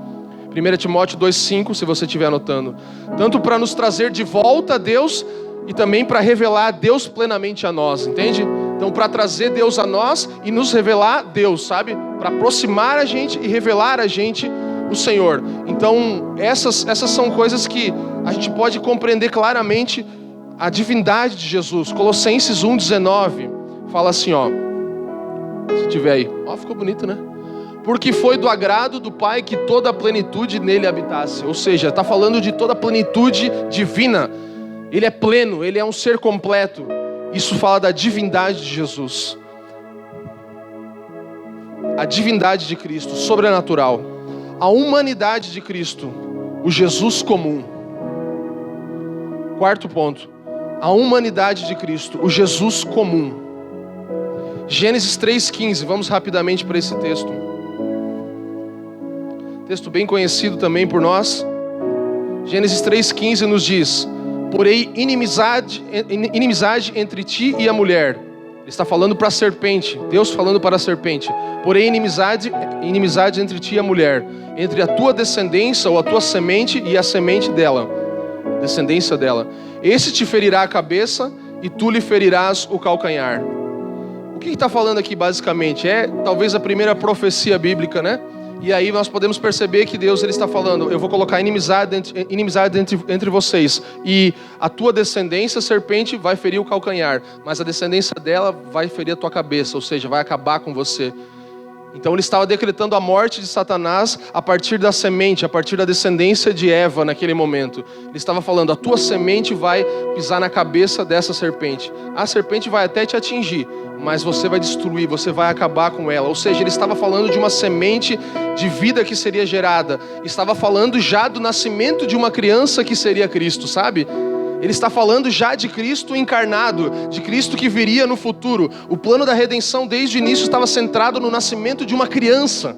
1 Timóteo 2,5, se você estiver anotando. Tanto para nos trazer de volta a Deus e também para revelar Deus plenamente a nós, entende? Então, para trazer Deus a nós e nos revelar Deus, sabe? Para aproximar a gente e revelar a gente o Senhor. Então, essas são coisas que a gente pode compreender claramente a divindade de Jesus. Colossenses 1,19 fala assim, se tiver aí. Ficou bonito, né? Porque foi do agrado do Pai que toda a plenitude nele habitasse. Ou seja, está falando de toda a plenitude divina. Ele é pleno, ele é um ser completo. Isso fala da divindade de Jesus. A divindade de Cristo, sobrenatural. A humanidade de Cristo, o Jesus comum. Quarto ponto. A humanidade de Cristo, o Jesus comum. Gênesis 3,15, vamos rapidamente para esse texto. Texto bem conhecido também por nós. Gênesis 3,15 nos diz: porém, inimizade entre ti e a mulher. Ele está falando para a serpente. Deus falando para a serpente. Porém, inimizade entre ti e a mulher. Entre a tua descendência ou a tua semente e a semente dela. Descendência dela. Esse te ferirá a cabeça e tu lhe ferirás o calcanhar. O que está falando aqui basicamente? É talvez a primeira profecia bíblica, né? E aí nós podemos perceber que Deus ele está falando, eu vou colocar inimizade entre vocês. E a tua descendência, serpente, vai ferir o calcanhar. Mas a descendência dela vai ferir a tua cabeça, ou seja, vai acabar com você. Então ele estava decretando a morte de Satanás a partir da semente, a partir da descendência de Eva naquele momento. Ele estava falando, a tua semente vai pisar na cabeça dessa serpente. A serpente vai até te atingir, mas você vai destruir, você vai acabar com ela. Ou seja, ele estava falando de uma semente de vida que seria gerada. Estava falando já do nascimento de uma criança que seria Cristo, sabe? Ele está falando já de Cristo encarnado, de Cristo que viria no futuro. O plano da redenção desde o início estava centrado no nascimento de uma criança.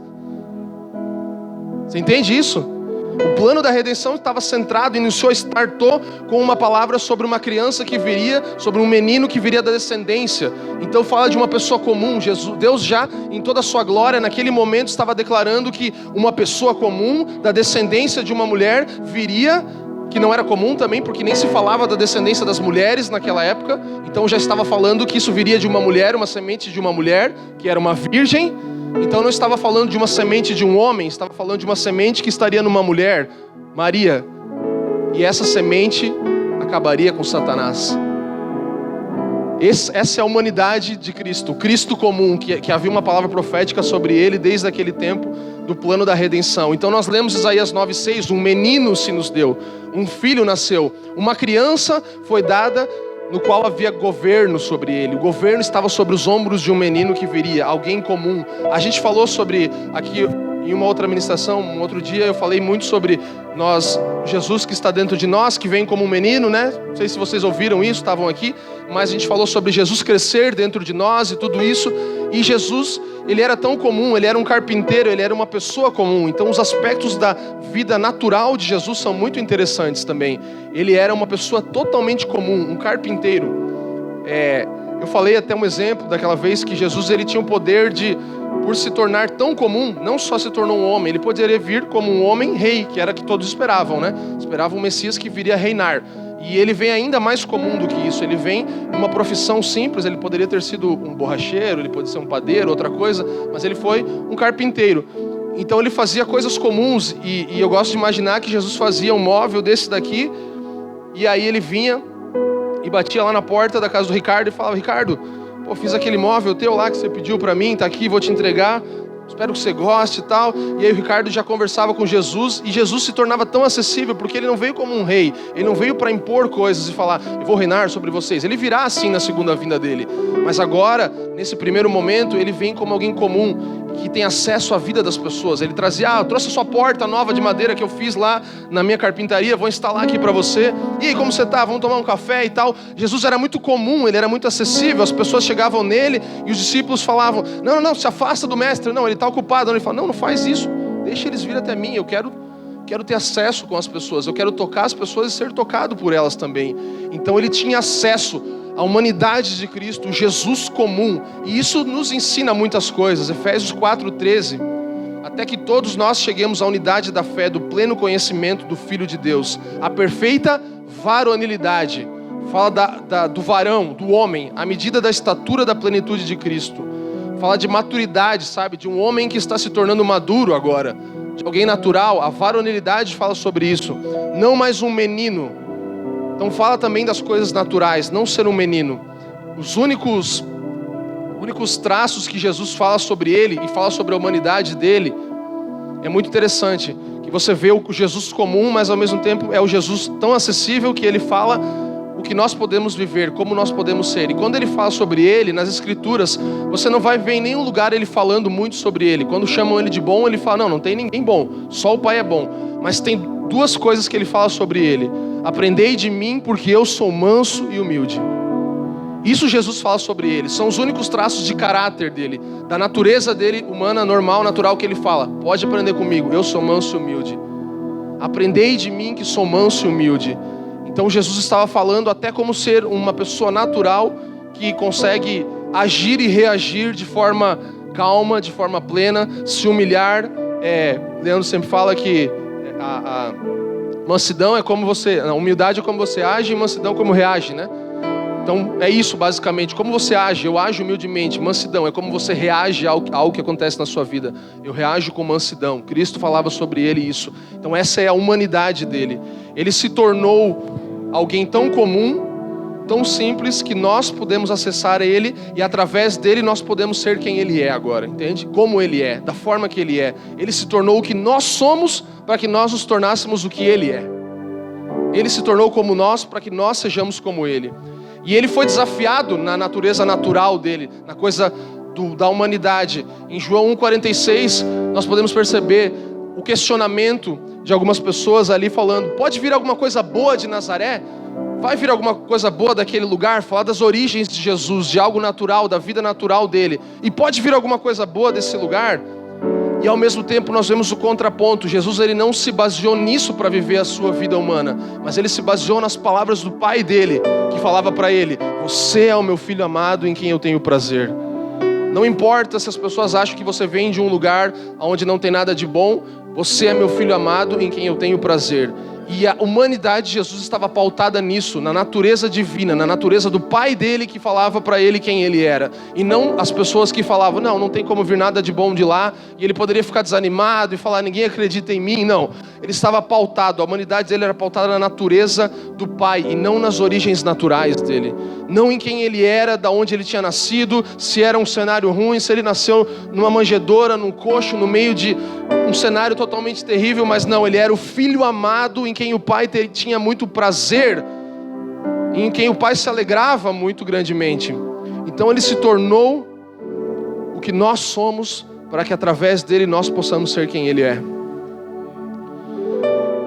Você entende isso? O plano da redenção estava centrado, startou com uma palavra sobre uma criança que viria, sobre um menino que viria da descendência. Então fala de uma pessoa comum. Deus já, em toda a sua glória, naquele momento estava declarando que uma pessoa comum, da descendência de uma mulher, viria, que não era comum também, porque nem se falava da descendência das mulheres naquela época. Então já estava falando que isso viria de uma mulher, uma semente de uma mulher, que era uma virgem. Então não estava falando de uma semente de um homem, estava falando de uma semente que estaria numa mulher, Maria. E essa semente acabaria com Satanás. Essa é a humanidade de Cristo, o Cristo comum, que havia uma palavra profética sobre ele desde aquele tempo do plano da redenção. Então nós lemos Isaías 9,6, um menino se nos deu, um filho nasceu, uma criança foi dada, no qual havia governo sobre ele. O governo estava sobre os ombros de um menino que viria, alguém comum. A gente falou sobre, aqui em uma outra ministração, um outro dia, eu falei muito sobre Jesus que está dentro de nós, que vem como um menino, né? Não sei se vocês ouviram isso, estavam aqui, mas a gente falou sobre Jesus crescer dentro de nós e tudo isso. E Jesus, ele era tão comum, ele era um carpinteiro, ele era uma pessoa comum. Então os aspectos da vida natural de Jesus são muito interessantes também. Ele era uma pessoa totalmente comum, um carpinteiro. Eu falei até um exemplo daquela vez que Jesus ele tinha o poder de, por se tornar tão comum, não só se tornou um homem, ele poderia vir como um homem rei, que era o que todos esperavam, né? Esperavam um Messias que viria reinar. E ele vem ainda mais comum do que isso. Ele vem numa profissão simples. Ele poderia ter sido um borracheiro, ele poderia ser um padeiro, outra coisa, mas ele foi um carpinteiro. Então ele fazia coisas comuns, e eu gosto de imaginar que Jesus fazia um móvel desse daqui, e aí ele vinha e batia lá na porta da casa do Ricardo e falava: Ricardo, pô, fiz aquele móvel teu lá que você pediu para mim, tá aqui, vou te entregar, espero que você goste e tal. E aí o Ricardo já conversava com Jesus, e Jesus se tornava tão acessível, porque ele não veio como um rei, ele não veio para impor coisas e falar: eu vou reinar sobre vocês. Ele virá assim na segunda vinda dele, mas agora, nesse primeiro momento, ele vem como alguém comum, que tem acesso à vida das pessoas. Ele trazia: eu trouxe a sua porta nova de madeira que eu fiz lá na minha carpintaria, vou instalar aqui para você. E aí, como você tá? Vamos tomar um café e tal. Jesus era muito comum, ele era muito acessível. As pessoas chegavam nele e os discípulos falavam: não, se afasta do mestre. Não, ele está ocupado. Ele fala: não faz isso. Deixa eles vir até mim. Eu quero ter acesso com as pessoas. Eu quero tocar as pessoas e ser tocado por elas também. Então ele tinha acesso à humanidade de Cristo, o Jesus comum. E isso nos ensina muitas coisas. Efésios 4:13: até que todos nós cheguemos à unidade da fé, do pleno conhecimento do Filho de Deus, a perfeita varonilidade. Fala do varão, do homem, à medida da estatura da plenitude de Cristo. Fala de maturidade, sabe? De um homem que está se tornando maduro agora, de alguém natural. A varonilidade fala sobre isso. Não mais um menino. Então fala também das coisas naturais, não ser um menino. Os únicos traços que Jesus fala sobre ele e fala sobre a humanidade dele, é muito interessante, que você vê o Jesus comum, mas ao mesmo tempo é o Jesus tão acessível que ele fala o que nós podemos viver, como nós podemos ser. E quando ele fala sobre ele, nas escrituras, você não vai ver em nenhum lugar ele falando muito sobre ele. Quando chamam ele de bom, ele fala: não tem ninguém bom, só o Pai é bom. Mas tem duas coisas que ele fala sobre ele: aprendei de mim, porque eu sou manso e humilde. Isso Jesus fala sobre ele. São os únicos traços de caráter dele, da natureza dele, humana, normal, natural, que ele fala: pode aprender comigo, eu sou manso e humilde. Aprendei de mim, que sou manso e humilde. Então Jesus estava falando até como ser uma pessoa natural, que consegue agir e reagir de forma calma, de forma plena, se humilhar. Leandro sempre fala que a mansidão é como você... A humildade é como você age, e mansidão como reage, né? Então é isso basicamente. Como você age? Eu ajo humildemente. Mansidão é como você reage a algo que acontece na sua vida. Eu reajo com mansidão. Cristo falava sobre ele isso. Então essa é a humanidade dele. Ele se tornou alguém tão comum, tão simples, que nós podemos acessar ele, e através dele nós podemos ser quem ele é agora, entende? Como ele é, da forma que ele é. Ele se tornou o que nós somos para que nós nos tornássemos o que ele é. Ele se tornou como nós para que nós sejamos como ele. E ele foi desafiado na natureza natural dele, na coisa da humanidade. Em João 1,46 nós podemos perceber o questionamento de algumas pessoas ali falando: pode vir alguma coisa boa de Nazaré? Vai vir alguma coisa boa daquele lugar? Falar das origens de Jesus, de algo natural, da vida natural dele. E pode vir alguma coisa boa desse lugar? E ao mesmo tempo nós vemos o contraponto. Jesus, ele não se baseou nisso para viver a sua vida humana, mas ele se baseou nas palavras do Pai dele, que falava para ele: você é o meu filho amado em quem eu tenho prazer. Não importa se as pessoas acham que você vem de um lugar onde não tem nada de bom, você é meu filho amado em quem eu tenho prazer. E a humanidade de Jesus estava pautada nisso, na natureza divina, na natureza do Pai dele, que falava para ele quem ele era. E não as pessoas que falavam: não tem como vir nada de bom de lá, e ele poderia ficar desanimado e falar: ninguém acredita em mim. Não, ele estava pautado, a humanidade dele era pautada na natureza do Pai, e não nas origens naturais dele. Não em quem ele era, da onde ele tinha nascido, se era um cenário ruim, se ele nasceu numa manjedoura, num coxo, no meio de um cenário totalmente terrível. Mas não, ele era o filho amado em quem o Pai tinha muito prazer, em quem o Pai se alegrava muito grandemente. Então ele se tornou o que nós somos, para que através dele nós possamos ser quem ele é.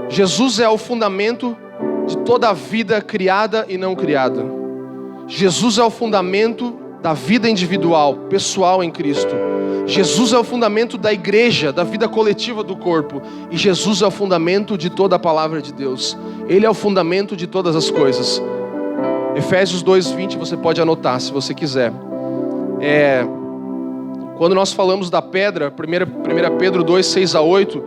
Jesus é o fundamento de toda a vida criada e não criada. Jesus é o fundamento da vida individual, pessoal em Cristo. Jesus é o fundamento da igreja, da vida coletiva do corpo. E Jesus é o fundamento de toda a palavra de Deus. Ele é o fundamento de todas as coisas. Efésios 2:20, você pode anotar se você quiser. Quando nós falamos da pedra, 1 Pedro 2:6-8,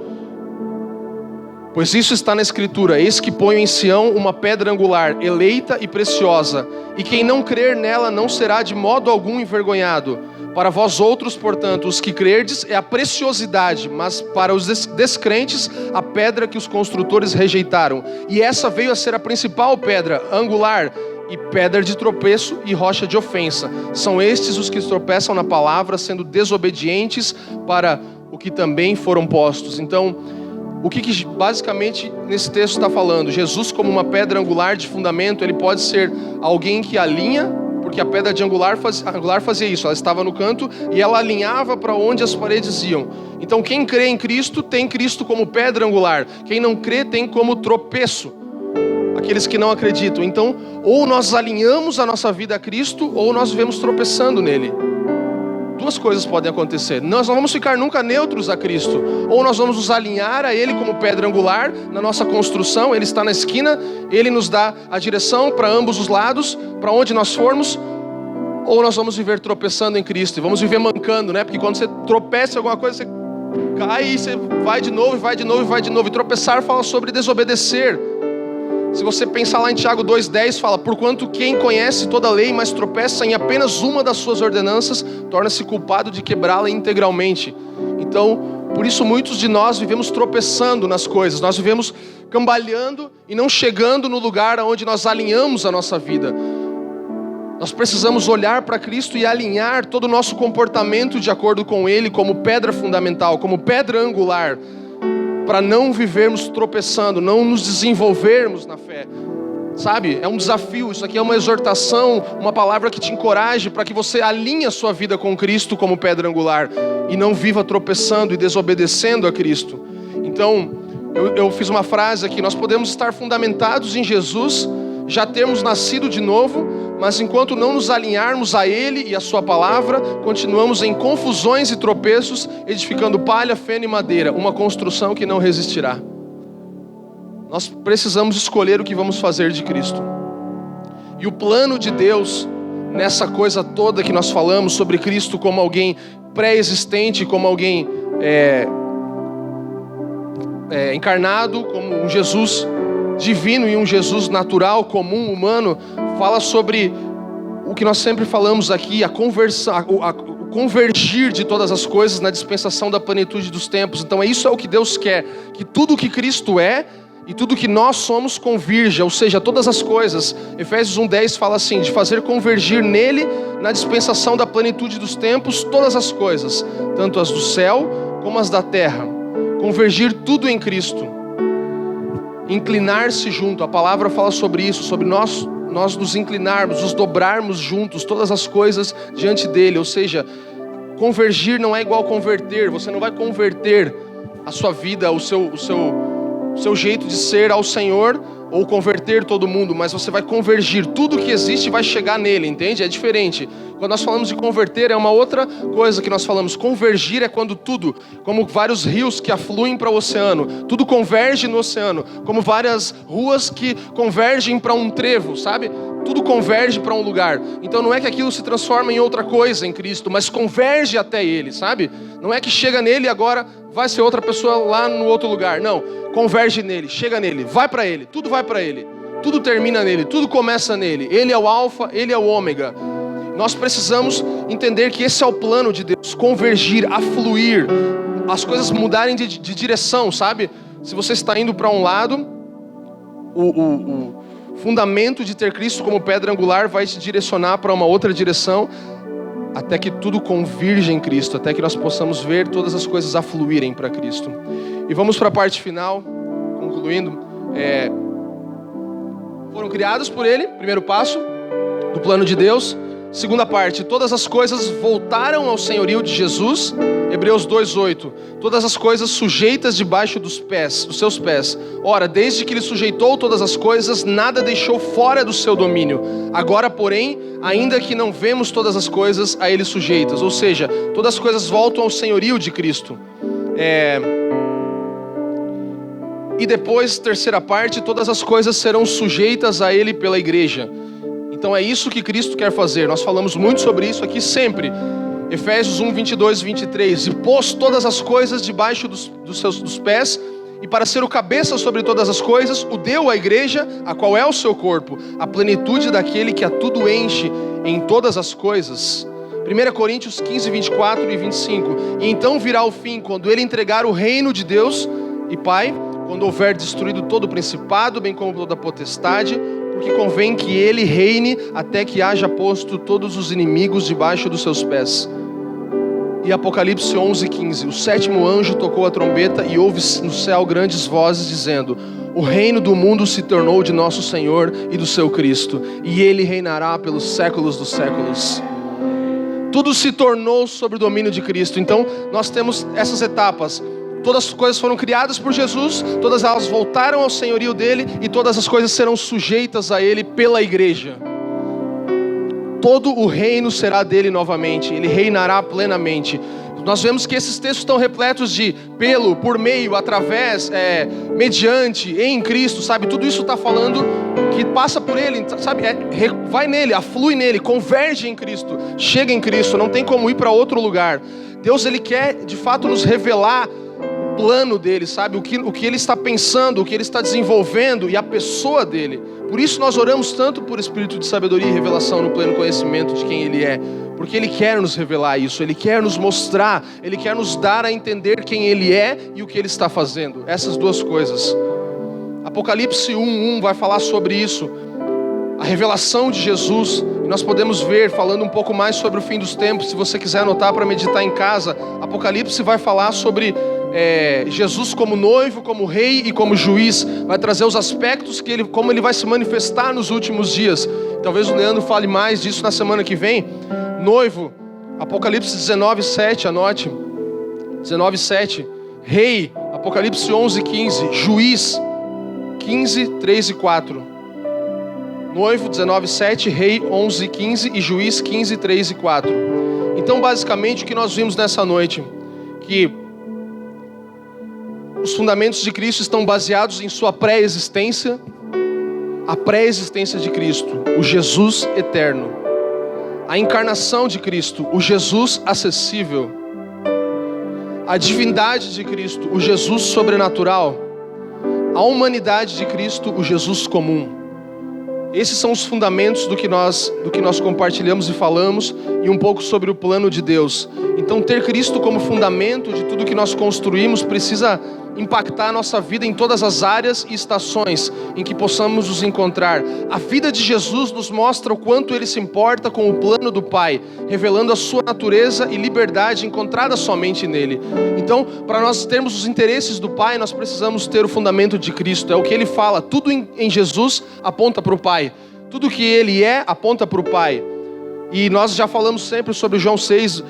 Pois isso está na Escritura: eis que ponho em Sião uma pedra angular, eleita e preciosa, e quem não crer nela não será de modo algum envergonhado. Para vós outros, portanto, os que crerdes, é a preciosidade, mas para os descrentes, a pedra que os construtores rejeitaram. E essa veio a ser a principal pedra, angular, e pedra de tropeço e rocha de ofensa. São estes os que tropeçam na palavra, sendo desobedientes para o que também foram postos. Então, o que basicamente nesse texto está falando? Jesus, como uma pedra angular de fundamento, ele pode ser alguém que alinha, porque a pedra de angular fazia isso, ela estava no canto e ela alinhava para onde as paredes iam. Então quem crê em Cristo tem Cristo como pedra angular, quem não crê tem como tropeço, aqueles que não acreditam. Então, ou nós alinhamos a nossa vida a Cristo, ou nós vivemos tropeçando nele. Duas coisas podem acontecer: nós não vamos ficar nunca neutros a Cristo, ou nós vamos nos alinhar a Ele como pedra angular na nossa construção. Ele está na esquina, Ele nos dá a direção para ambos os lados, para onde nós formos. Ou nós vamos viver tropeçando em Cristo, e vamos viver mancando, né? Porque quando você tropeça em alguma coisa, você cai e você vai de novo, e vai de novo, e vai de novo. E tropeçar fala sobre desobedecer. Se você pensar lá em Tiago 2,10, fala: porquanto quem conhece toda a lei, mas tropeça em apenas uma das suas ordenanças, torna-se culpado de quebrá-la integralmente. Então, por isso muitos de nós vivemos tropeçando nas coisas, nós vivemos cambaleando e não chegando no lugar onde nós alinhamos a nossa vida. Nós precisamos olhar para Cristo e alinhar todo o nosso comportamento de acordo com Ele, como pedra fundamental, como pedra angular, para não vivermos tropeçando, não nos desenvolvermos na fé. Sabe? É um desafio, isso aqui é uma exortação, uma palavra que te encoraje para que você alinhe a sua vida com Cristo como pedra angular e não viva tropeçando e desobedecendo a Cristo. Então, eu fiz uma frase aqui: nós podemos estar fundamentados em Jesus, já termos nascido de novo, mas enquanto não nos alinharmos a Ele e a sua palavra, continuamos em confusões e tropeços, edificando palha, feno e madeira, uma construção que não resistirá. Nós precisamos escolher o que vamos fazer de Cristo. E o plano de Deus, nessa coisa toda que nós falamos sobre Cristo como alguém pré-existente, como alguém encarnado, como um Jesus divino e um Jesus natural, comum, humano, fala sobre o que nós sempre falamos aqui, o convergir de todas as coisas na dispensação da plenitude dos tempos. Então isso é o que Deus quer, que tudo o que Cristo é e tudo que nós somos convirja, ou seja, todas as coisas. Efésios 1:10 fala assim: de fazer convergir nele, na dispensação da plenitude dos tempos, todas as coisas, tanto as do céu como as da terra. Convergir tudo em Cristo. Inclinar-se junto, a palavra fala sobre isso, sobre nós nos inclinarmos, nos dobrarmos juntos, todas as coisas diante dele. Ou seja, convergir não é igual converter. Você não vai converter a sua vida, o seu jeito de ser ao Senhor, ou converter todo mundo, mas você vai convergir. Tudo que existe vai chegar nele, entende? É diferente. Quando nós falamos de converter, é uma outra coisa que nós falamos. Convergir é quando tudo, como vários rios que afluem para o oceano, tudo converge no oceano, como várias ruas que convergem para um trevo, sabe? Tudo converge para um lugar. Então não é que aquilo se transforma em outra coisa em Cristo, mas converge até Ele, sabe? Não é que chega nele e agora vai ser outra pessoa lá no outro lugar. Não, converge nele, chega nele, vai para Ele, tudo vai para Ele, tudo termina nele, tudo começa nele. Ele é o alfa, Ele é o ômega. Nós precisamos entender que esse é o plano de Deus, convergir, afluir, as coisas mudarem de direção, sabe? Se você está indo para um lado, o fundamento de ter Cristo como pedra angular vai te direcionar para uma outra direção, até que tudo convirja em Cristo, até que nós possamos ver todas as coisas afluírem para Cristo. E vamos para a parte final, concluindo. Foram criados por Ele, primeiro passo do plano de Deus. Segunda parte, todas as coisas voltaram ao senhorio de Jesus. Hebreus 2:8. Todas as coisas sujeitas debaixo dos seus pés. Ora, desde que Ele sujeitou todas as coisas, nada deixou fora do seu domínio. Agora, porém, ainda que não vemos todas as coisas a Ele sujeitas. Ou seja, todas as coisas voltam ao senhorio de Cristo. E depois, terceira parte, todas as coisas serão sujeitas a Ele pela igreja. Então é isso que Cristo quer fazer. Nós falamos muito sobre isso aqui sempre. Efésios 1:22 e 23. E pôs todas as coisas debaixo dos pés e para ser o cabeça sobre todas as coisas, o deu à igreja, a qual é o seu corpo, a plenitude daquele que a tudo enche em todas as coisas. 1 Coríntios 15, 24 e 25. E então virá o fim, quando ele entregar o reino de Deus e Pai, quando houver destruído todo o principado, bem como toda a potestade, porque convém que ele reine até que haja posto todos os inimigos debaixo dos seus pés. E Apocalipse 11, 15. O sétimo anjo tocou a trombeta e houve no céu grandes vozes dizendo: o reino do mundo se tornou de nosso Senhor e do seu Cristo, e ele reinará pelos séculos dos séculos. Tudo se tornou sob o domínio de Cristo. Então nós temos essas etapas. Todas as coisas foram criadas por Jesus, todas elas voltaram ao senhorio dele, e todas as coisas serão sujeitas a ele pela igreja. Todo o reino será dele novamente, ele reinará plenamente. Nós vemos que esses textos estão repletos de pelo, por meio, através, mediante, em Cristo, sabe? Tudo isso está falando que passa por ele, sabe? Vai nele, aflui nele, converge em Cristo, chega em Cristo, não tem como ir para outro lugar. Deus, ele quer de fato nos revelar o plano dele, sabe? O que ele está pensando, o que ele está desenvolvendo e a pessoa dele. Por isso nós oramos tanto por espírito de sabedoria e revelação no pleno conhecimento de quem ele é. Porque ele quer nos revelar isso, ele quer nos mostrar, ele quer nos dar a entender quem ele é e o que ele está fazendo. Essas duas coisas. Apocalipse 1:1 vai falar sobre isso. A revelação de Jesus. E nós podemos ver, falando um pouco mais sobre o fim dos tempos. Se você quiser anotar para meditar em casa, Apocalipse vai falar sobre Jesus como noivo, como rei e como juiz. Vai trazer os aspectos como ele vai se manifestar nos últimos dias. Talvez o Leandro fale mais disso na semana que vem. Noivo, Apocalipse 19:7, anote. 19:7. Rei, Apocalipse 11:15. Juiz, 15:3 e 4. Noivo, 19:7. Rei, 11:15. E juiz, 15:3 e 4. Então, basicamente, o que nós vimos nessa noite, que os fundamentos de Cristo estão baseados em sua pré-existência, a pré-existência de Cristo, o Jesus eterno. A encarnação de Cristo, o Jesus acessível. A divindade de Cristo, o Jesus sobrenatural. A humanidade de Cristo, o Jesus comum. Esses são os fundamentos do que nós compartilhamos e falamos, e um pouco sobre o plano de Deus. Então, ter Cristo como fundamento de tudo que nós construímos precisa impactar a nossa vida em todas as áreas e estações em que possamos nos encontrar. A vida de Jesus nos mostra o quanto ele se importa com o plano do Pai, revelando a sua natureza e liberdade encontrada somente nele. Então, para nós termos os interesses do Pai, nós precisamos ter o fundamento de Cristo. É o que ele fala, tudo em Jesus aponta para o Pai. Tudo que ele aponta para o Pai. E nós já falamos sempre sobre João 6,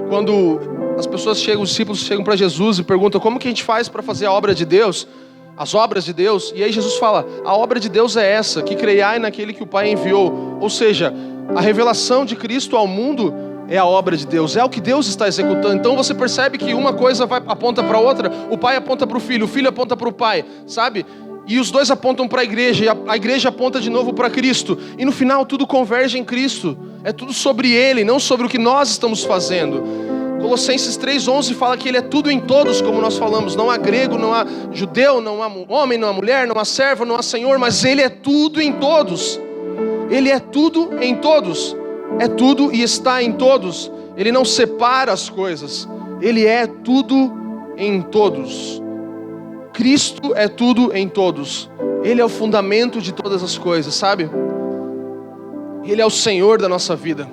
quando as pessoas os discípulos chegam para Jesus e perguntam: como que a gente faz para fazer a obra de Deus, as obras de Deus? E aí Jesus fala: a obra de Deus é essa, que creiai naquele que o Pai enviou. Ou seja, a revelação de Cristo ao mundo é a obra de Deus, é o que Deus está executando. Então você percebe que uma coisa aponta para a outra, o Pai aponta para o Filho aponta para o Pai, sabe? E os dois apontam para a igreja, e a igreja aponta de novo para Cristo. E no final tudo converge em Cristo. É tudo sobre Ele, não sobre o que nós estamos fazendo. Colossenses 3:11 fala que Ele é tudo em todos, como nós falamos. Não há grego, não há judeu, não há homem, não há mulher, não há servo, não há senhor, mas Ele é tudo em todos. Ele é tudo em todos. É tudo e está em todos. Ele não separa as coisas. Ele é tudo em todos. Cristo é tudo em todos. Ele é o fundamento de todas as coisas, sabe? Ele é o Senhor da nossa vida.